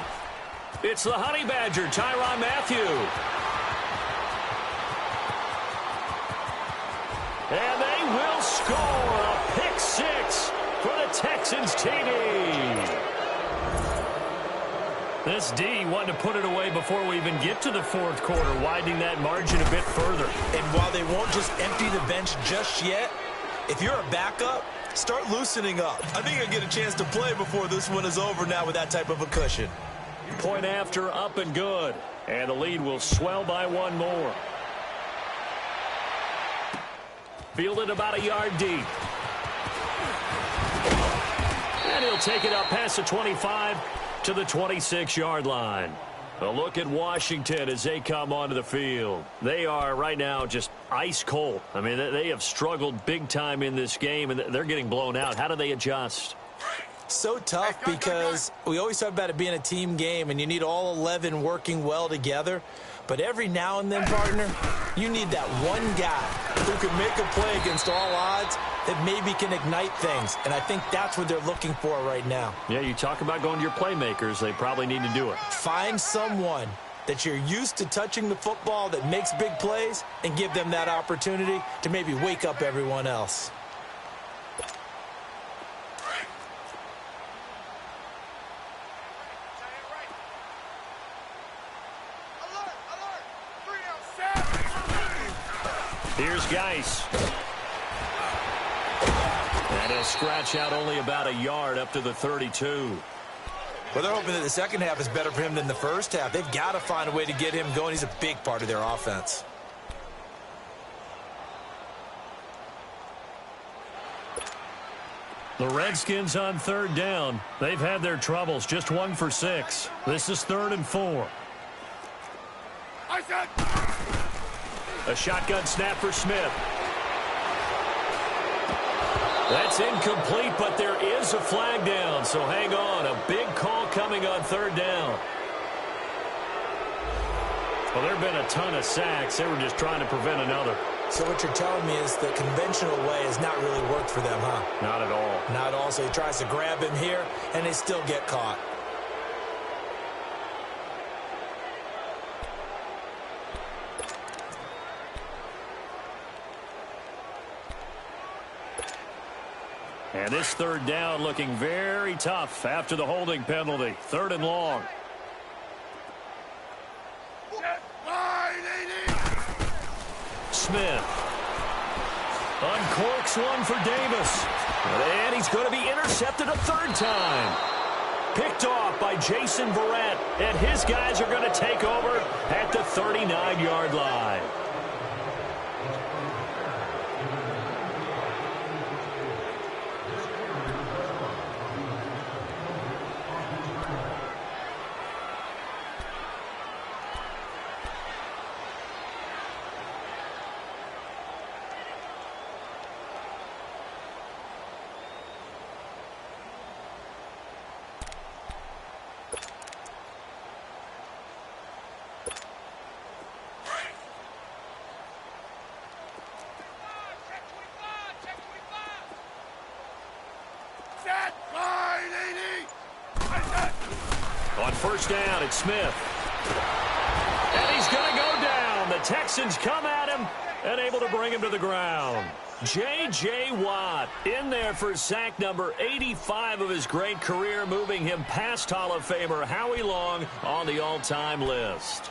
It's the Honey Badger, Tyrann Mathieu. And they will score a pick six for the Texans TD. This D wanted to put it away before we even get to the fourth quarter, widening that margin a bit further. And while they won't just empty the bench just yet, if you're a backup, start loosening up. I think you'll get a chance to play before this one is over now with that type of a cushion. Point after, up and good. And the lead will swell by one more. Fielded about a yard deep. And he'll take it up past the 25 to the 26-yard line. A look at Washington as they come onto the field. They are right now just ice cold. I mean, they have struggled big time in this game, and they're getting blown out. How do they adjust? So tough because we always talk about it being a team game, and you need all 11 working well together. But every now and then, partner, you need that one guy who can make a play against all odds that maybe can ignite things. And I think that's what they're looking for right now. Yeah, you talk about going to your playmakers. They probably need to do it. Find someone that you're used to touching the football that makes big plays and give them that opportunity to maybe wake up everyone else. Here's Geis. And he'll scratch out only about a yard up to the 32. Well, they're hoping that the second half is better for him than the first half. They've got to find a way to get him going. He's a big part of their offense. The Redskins on third down. They've had their troubles. Just 1 for 6. This is 3rd and 4. A shotgun snap for Smith. That's incomplete, but there is a flag down, so hang on. A big call coming on third down. Well, there have been a ton of sacks. They were just trying to prevent another. So what you're telling me is the conventional way has not really worked for them, huh? Not at all. Not at all. So he tries to grab him here, and they still get caught. And this third down looking very tough after the holding penalty. 3rd and long. Smith uncorks one for Davis. And he's going to be intercepted a third time. Picked off by Jason Verrett. And his guys are going to take over at the 39-yard line. On first down, it's Smith. And he's going to go down. The Texans come at him and able to bring him to the ground. J.J. Watt in there for sack number 85 of his great career, moving him past Hall of Famer Howie Long on the all-time list.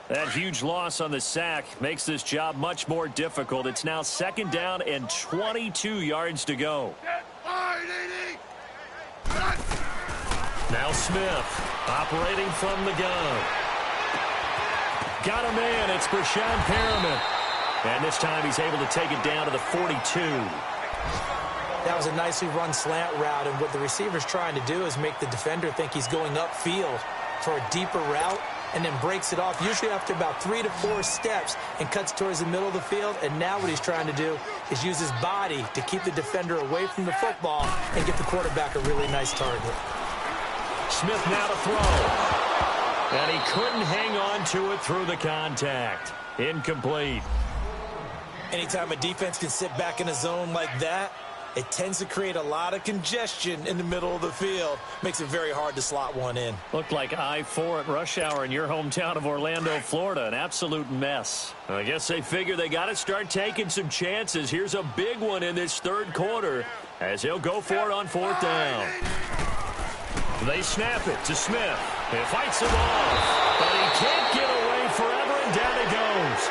That huge loss on the sack makes this job much more difficult. It's now 2nd down and 22 yards to go. Now Smith operating from the gun. Got a man. It's Brashad Perriman. And this time he's able to take it down to the 42. That was a nicely run slant route, and what the receiver's trying to do is make the defender think he's going upfield for a deeper route, and then breaks it off, usually after about 3 to 4 steps, and cuts towards the middle of the field. And now what he's trying to do is use his body to keep the defender away from the football and get the quarterback a really nice target. Smith now to throw. And he couldn't hang on to it through the contact. Incomplete. Anytime a defense can sit back in a zone like that, it tends to create a lot of congestion in the middle of the field. Makes it very hard to slot one in. Looked like I-4 at rush hour in your hometown of Orlando, Florida. An absolute mess. I guess they figure they got to start taking some chances. Here's a big one in this third quarter as he'll go for it on fourth down. They snap it to Smith. He fights him off, but he can't get away forever, and down he goes.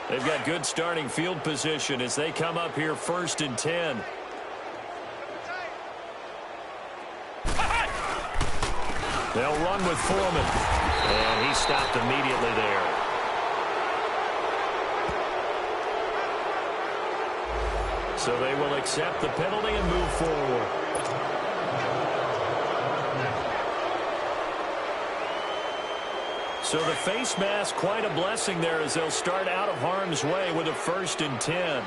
They've got good starting field position as they come up here 1st and 10. They'll run with Foreman. And he stopped immediately there. So they will accept the penalty and move forward. So the face mask, quite a blessing there as they'll start out of harm's way with a 1st and 10.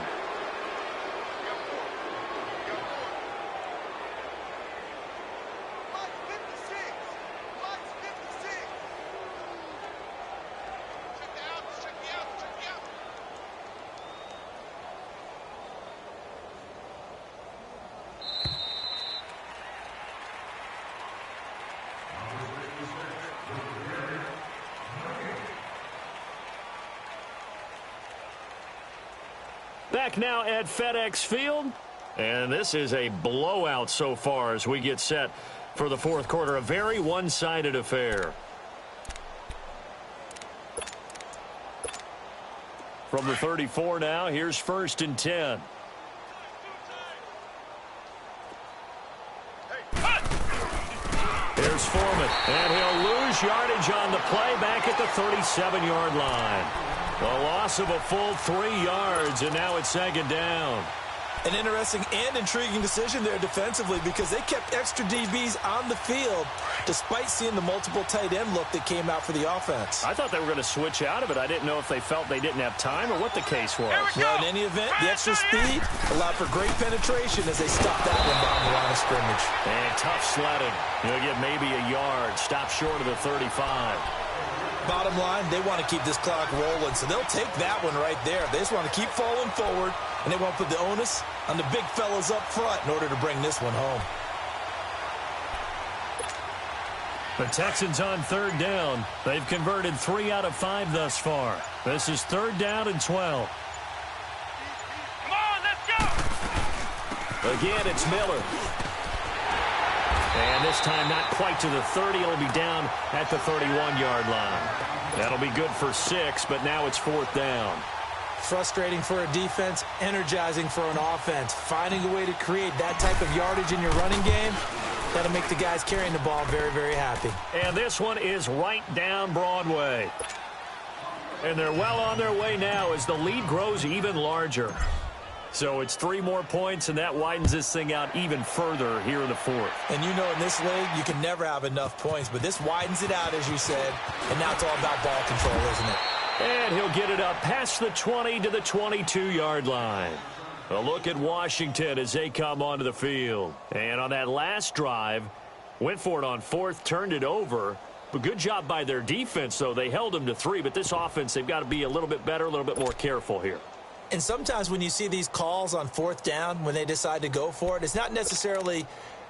Back now at FedEx Field, and this is a blowout so far as we get set for the fourth quarter. A very one-sided affair. From the 34 now, here's 1st and 10. Here's Foreman, and he'll lose yardage on the play back at the 37-yard line. The loss of a full 3 yards, and now it's 2nd down. An interesting and intriguing decision there defensively because they kept extra DBs on the field despite seeing the multiple tight end look that came out for the offense. I thought they were going to switch out of it. I didn't know if they felt they didn't have time or what the case was. Well, in any event, the extra speed allowed for great penetration as they stopped that one down the line of scrimmage. And tough sledding. You'll get maybe a yard. Stop short of the 35. Bottom line, they want to keep this clock rolling, so they'll take that one right there. They just want to keep falling forward, and they want to put the onus on the big fellas up front in order to bring this one home. The Texans on 3rd down. They've converted 3 out of 5 thus far. This is 3rd down and 12. Come on, let's go! Again, it's Miller. And this time not quite to the 30. It'll be down at the 31-yard line. That'll be good for 6, but now it's 4th down. Frustrating for a defense, energizing for an offense. Finding a way to create that type of yardage in your running game, that'll make the guys carrying the ball very, very happy. And this one is right down Broadway. And they're well on their way now as the lead grows even larger. So it's 3 more points, and that widens this thing out even further here in the 4th. And you know in this league, you can never have enough points, but this widens it out, as you said, and now it's all about ball control, isn't it? And he'll get it up past the 20 to the 22-yard line. A look at Washington as they come onto the field. And on that last drive, went for it on 4th, turned it over. But good job by their defense, though. They held them to 3, but this offense, they've got to be a little bit better, a little bit more careful here. And sometimes when you see these calls on 4th down, when they decide to go for it, it's not necessarily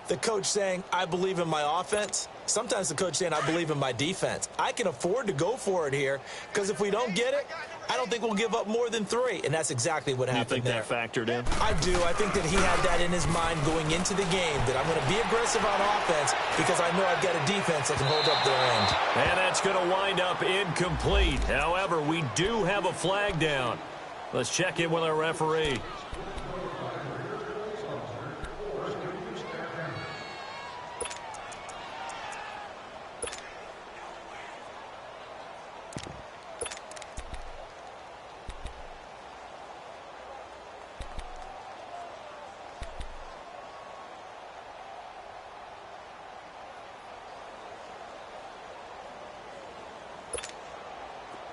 the coach saying, I believe in my offense. Sometimes the coach saying, I believe in my defense. I can afford to go for it here because if we don't get it, I don't think we'll give up more than 3. And that's exactly what happened there. You think that factored in? I do. I think that he had that in his mind going into the game, that I'm going to be aggressive on offense because I know I've got a defense that can hold up their end. And that's going to wind up incomplete. However, we do have a flag down. Let's check in with our referee.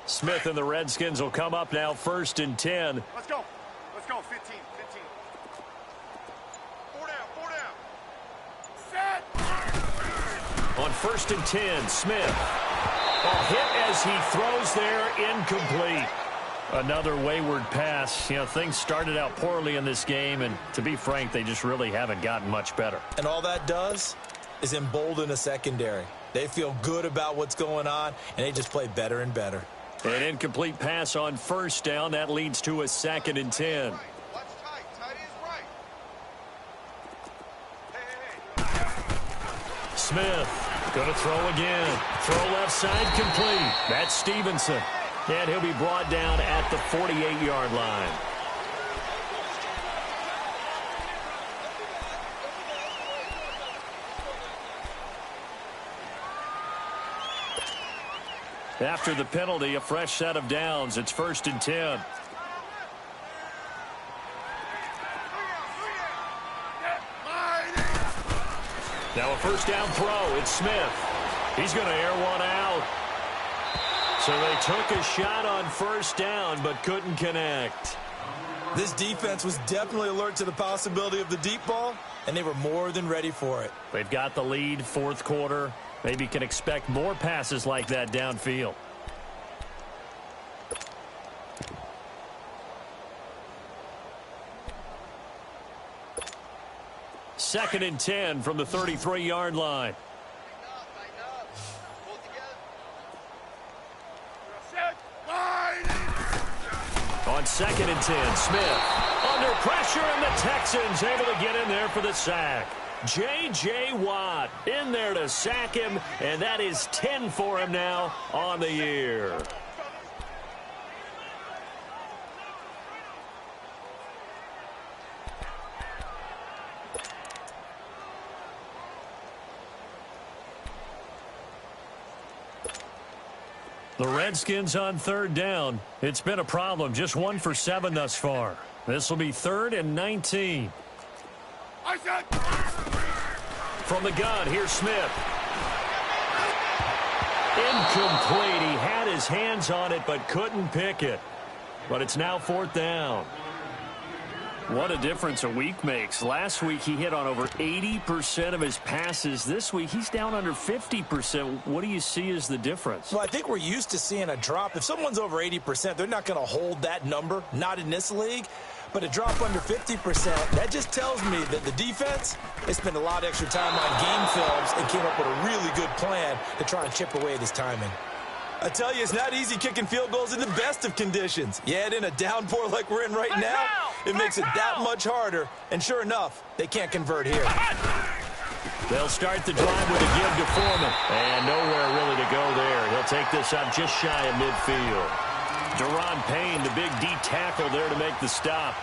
Smith and the Redskins will come up now 1st and 10. Let's go. Let's go. 15. 15. 4 down. 4 down. Set. On 1st and 10, Smith. A hit as he throws there, incomplete. Another wayward pass. You know, things started out poorly in this game, and to be frank, they just really haven't gotten much better. And all that does is embolden a secondary. They feel good about what's going on, and they just play better and better. An incomplete pass on 1st down. That leads to a 2nd and 10. Watch tight. Tight is right. Hey. Smith going to throw again. Throw left side complete. That's Stevenson. And he'll be brought down at the 48-yard line. After the penalty, a fresh set of downs. It's 1st and 10. Now a 1st down throw. It's Smith. He's going to air one out. So they took a shot on 1st down, but couldn't connect. This defense was definitely alert to the possibility of the deep ball, and they were more than ready for it. They've got the lead, 4th quarter. Maybe can expect more passes like that downfield. Second and 10 from the 33-yard line. On 2nd and 10, Smith under pressure, and the Texans able to get in there for the sack. J.J. Watt in there to sack him, and that is 10 for him now on the year. The Redskins on 3rd down. It's been a problem. Just 1 for 7 thus far. This will be 3rd and 19. From the gun, here's Smith. Incomplete. He had his hands on it but couldn't pick it. But it's now 4th down. What a difference a week makes. Last week he hit on over 80% of his passes. This week he's down under 50%. What do you see as the difference? Well, I think we're used to seeing a drop. If someone's over 80%, they're not going to hold that number, not in this league. But a drop under 50%, that just tells me that the defense, they spent a lot of extra time on game films and came up with a really good plan to try and chip away at his timing. I tell you, it's not easy kicking field goals in the best of conditions. Yet in a downpour like we're in right now, it makes it that much harder. And sure enough, they can't convert here. They'll start the drive with a give to Foreman. And nowhere really to go there. He'll take this up just shy of midfield. Deron Payne, the big D tackle there to make the stop.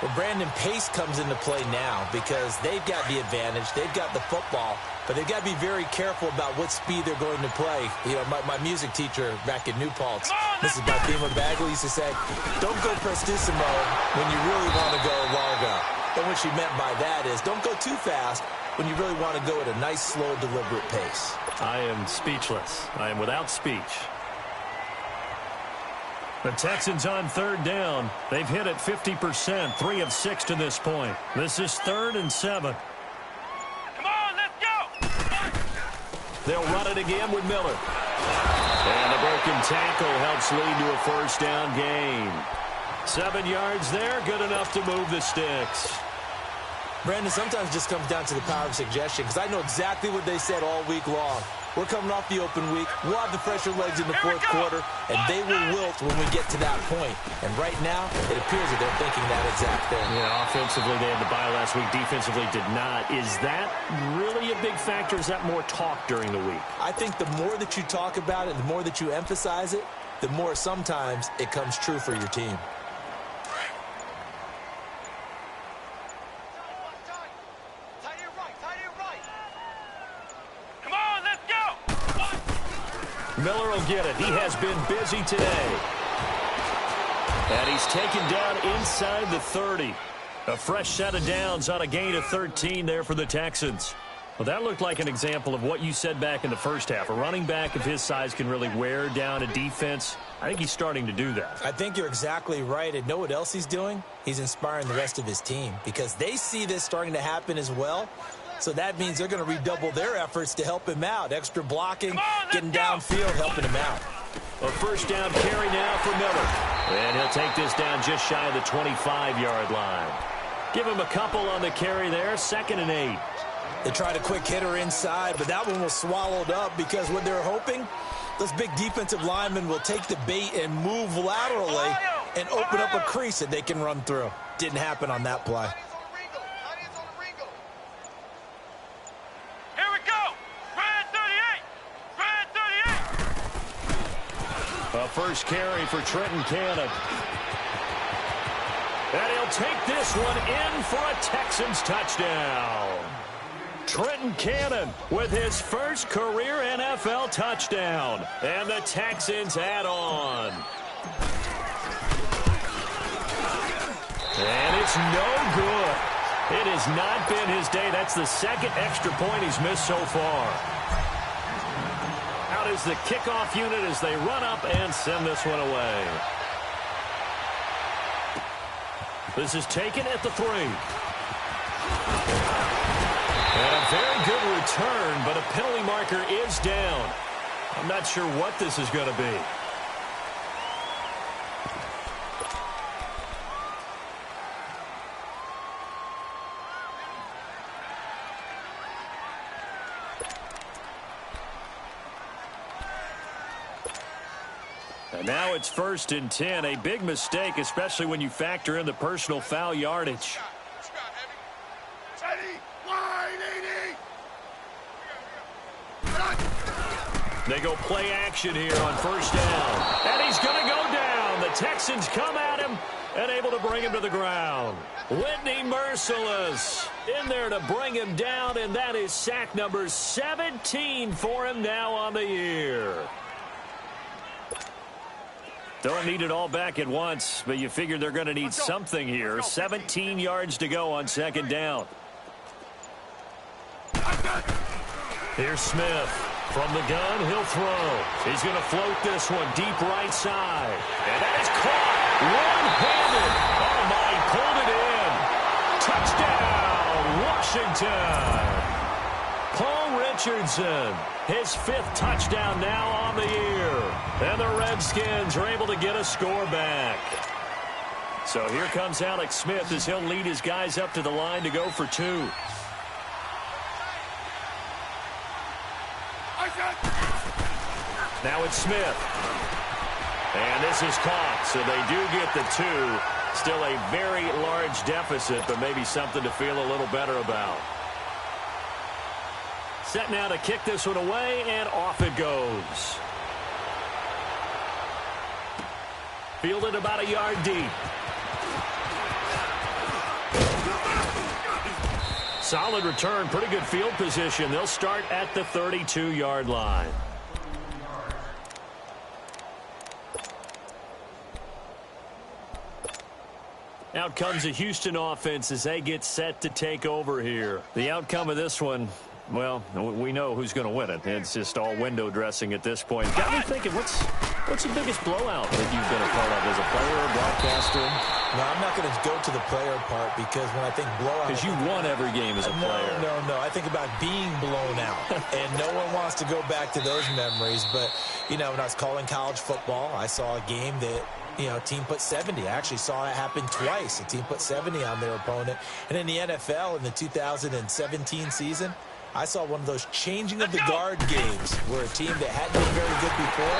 Well, Brandon, pace comes into play now because they've got the advantage. They've got the football, but they've got to be very careful about what speed they're going to play. You know, my music teacher back in New Paltz, Mrs. Beamer Bagley, used to say, don't go prestissimo when you really want to go largo. And what she meant by that is don't go too fast when you really want to go at a nice, slow, deliberate pace. I am speechless. I am without speech. The Texans on 3rd down. They've hit it 50%, 3 of 6 to this point. This is 3rd and 7. Come on, let's go. They'll run it again with Miller. And the broken tackle helps lead to a 1st down gain. 7 yards there, good enough to move the sticks. Brandon, sometimes it just comes down to the power of suggestion because I know exactly what they said all week long. We're coming off the open week. We'll have the fresher legs in the 4th quarter, and they will wilt when we get to that point. And right now, it appears that they're thinking that exact thing. Yeah, offensively, they had the bye last week. Defensively, did not. Is that really a big factor? Is that more talk during the week? I think the more that you talk about it, the more that you emphasize it, the more sometimes it comes true for your team. Miller will get it. He has been busy today. And he's taken down inside the 30. A fresh set of downs on a gain of 13 there for the Texans. Well, that looked like an example of what you said back in the first half. A running back of his size can really wear down a defense. I think he's starting to do that. I think you're exactly right. And know what else he's doing? He's inspiring the rest of his team because they see this starting to happen as well. So that means they're going to redouble their efforts to help him out. Extra blocking, getting downfield, helping him out. A first down carry now for Miller. And he'll take this down just shy of the 25-yard line. Give him a couple on the carry there, 2nd and 8. They tried a quick hitter inside, but that one was swallowed up because what they're hoping, those big defensive linemen will take the bait and move laterally and open up a crease that they can run through. Didn't happen on that play. Here we go. Red 38. Red 38. A first carry for Trenton Cannon. And he'll take this one in for a Texans touchdown. Trenton Cannon with his first career NFL touchdown. And the Texans add on. And it's no good. It has not been his day. That's the 2nd extra point he's missed so far. Out is the kickoff unit as they run up and send this one away. This is taken at the 3. And a very good return, but a penalty marker is down. I'm not sure what this is going to be. And now it's 1st and 10. A big mistake, especially when you factor in the personal foul yardage. They go play action here on 1st down. And he's going to go down. The Texans come at him and able to bring him to the ground. Whitney Merciless in there to bring him down, and that is sack number 17 for him now on the year. Don't need it all back at once, but you figure they're going to need something here. 17 yards to go on 2nd down. Here's Smith. From the gun, he'll throw. He's going to float this one deep right side. And that is caught. One-handed. Oh, my, pulled it in. Touchdown, Washington. Richardson, his 5th touchdown now on the year. And the Redskins are able to get a score back. So here comes Alex Smith as he'll lead his guys up to the line to go for 2. Now it's Smith. And this is caught, so they do get the 2. Still a very large deficit, but maybe something to feel a little better about. Set now to kick this one away, and off it goes. Fielded about a yard deep. Solid return, pretty good field position. They'll start at the 32-yard line. Out comes the Houston offense as they get set to take over here. The outcome of this one, well, we know who's going to win it. It's just all window dressing at this point. Got me thinking, what's the biggest blowout that you've been a part of as a player or broadcaster? No, I'm not going to go to the player part because when I think blowout... Because you won every game as a player. No. I think about being blown out. And no one wants to go back to those memories. But, you know, when I was calling college football, I saw a game that... You know, team put 70. I actually saw it happen twice. A team put 70 on their opponent. And in the NFL, in the 2017 season, I saw one of those changing of the guard games where a team that hadn't been very good before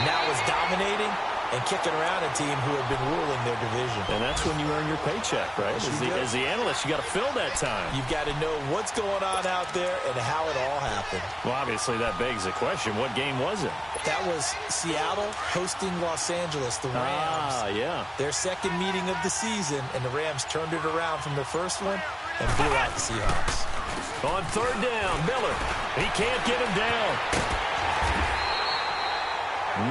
now was dominating and kicking around a team who had been ruling their division. And that's when you earn your paycheck, right? As the analyst, you got to fill that time. You've got to know what's going on out there and how it all happened. Well, obviously, that begs the question, what game was it? That was Seattle hosting Los Angeles, the Rams. Yeah. Their 2nd meeting of the season, and the Rams turned it around from their first one and blew out the Seahawks. On 3rd down, Miller. He can't get him down.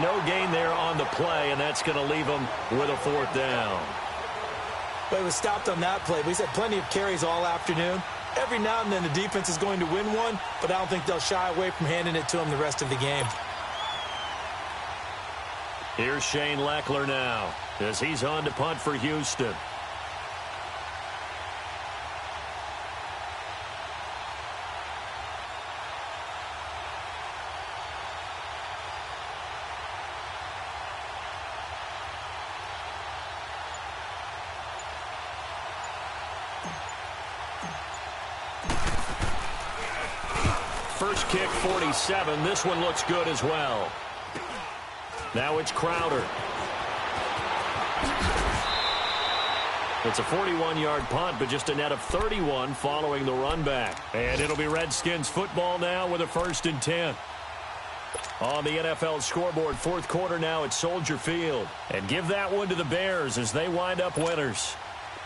No gain there on the play, and that's going to leave him with a 4th down. But it was stopped on that play. But he's had plenty of carries all afternoon. Every now and then the defense is going to win one, but I don't think they'll shy away from handing it to him the rest of the game. Here's Shane Leckler now as he's on to punt for Houston. First kick, 47. This one looks good as well. Now it's Crowder. It's a 41-yard punt, but just a net of 31 following the run back. And it'll be Redskins football now with a 1st and 10. On the NFL scoreboard, fourth quarter now at Soldier Field. And give that one to the Bears as they wind up winners.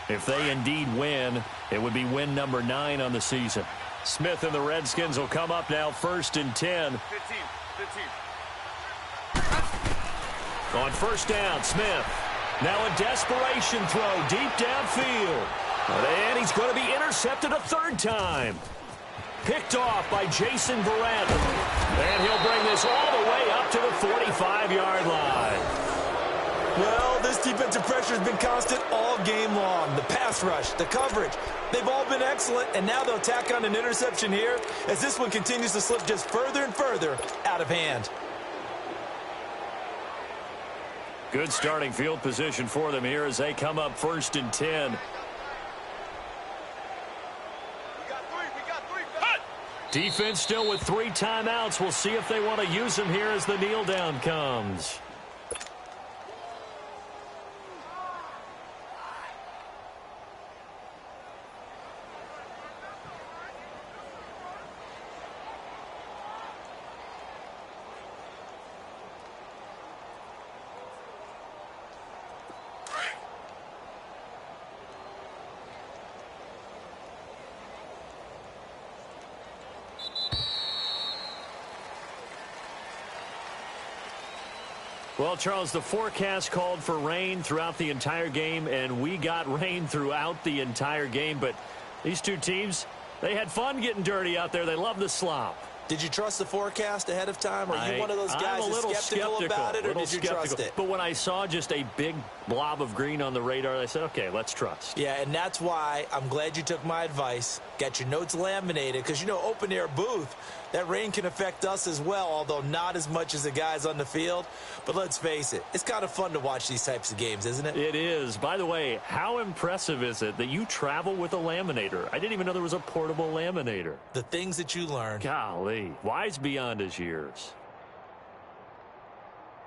If they indeed win, it would be win number 9 on the season. Smith and the Redskins will come up now 1st and 10. 15. On first down, Smith. Now a desperation throw deep downfield. And he's going to be intercepted a 3rd time. Picked off by Jason Verrett. And he'll bring this all the way up to the 45-yard line. Well, this defensive pressure has been constant all game long. The pass rush, the coverage, they've all been excellent, and now they'll tack on an interception here as this one continues to slip just further and further out of hand. Good starting field position for them here as they come up 1st and 10. We got three. Hut! Defense still with 3 timeouts. We'll see if they want to use them here as the kneel down comes. Well, Charles, the forecast called for rain throughout the entire game, and we got rain throughout the entire game. But these two teams, they had fun getting dirty out there. They love the slop. Did you trust the forecast ahead of time? Are you one of those guys that's skeptical about it, or did you trust it? But when I saw just a big blob of green on the radar, I said, okay, let's trust. Yeah, and that's why I'm glad you took my advice. Got your notes laminated because, you know, open-air booth, that rain can affect us as well, although not as much as the guys on the field. But let's face it, it's kind of fun to watch these types of games, isn't it? It is. By the way, how impressive is it that you travel with a laminator? I didn't even know there was a portable laminator. The things that you learn. Golly, wise beyond his years.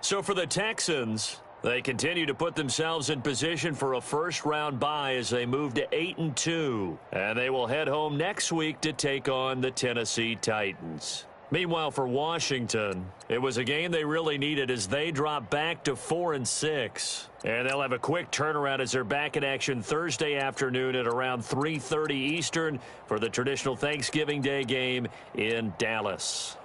So for the Texans, they continue to put themselves in position for a first-round bye as they move to 8-2. And they will head home next week to take on the Tennessee Titans. Meanwhile, for Washington, it was a game they really needed as they drop back to 4-6. And they'll have a quick turnaround as they're back in action Thursday afternoon at around 3:30 Eastern for the traditional Thanksgiving Day game in Dallas.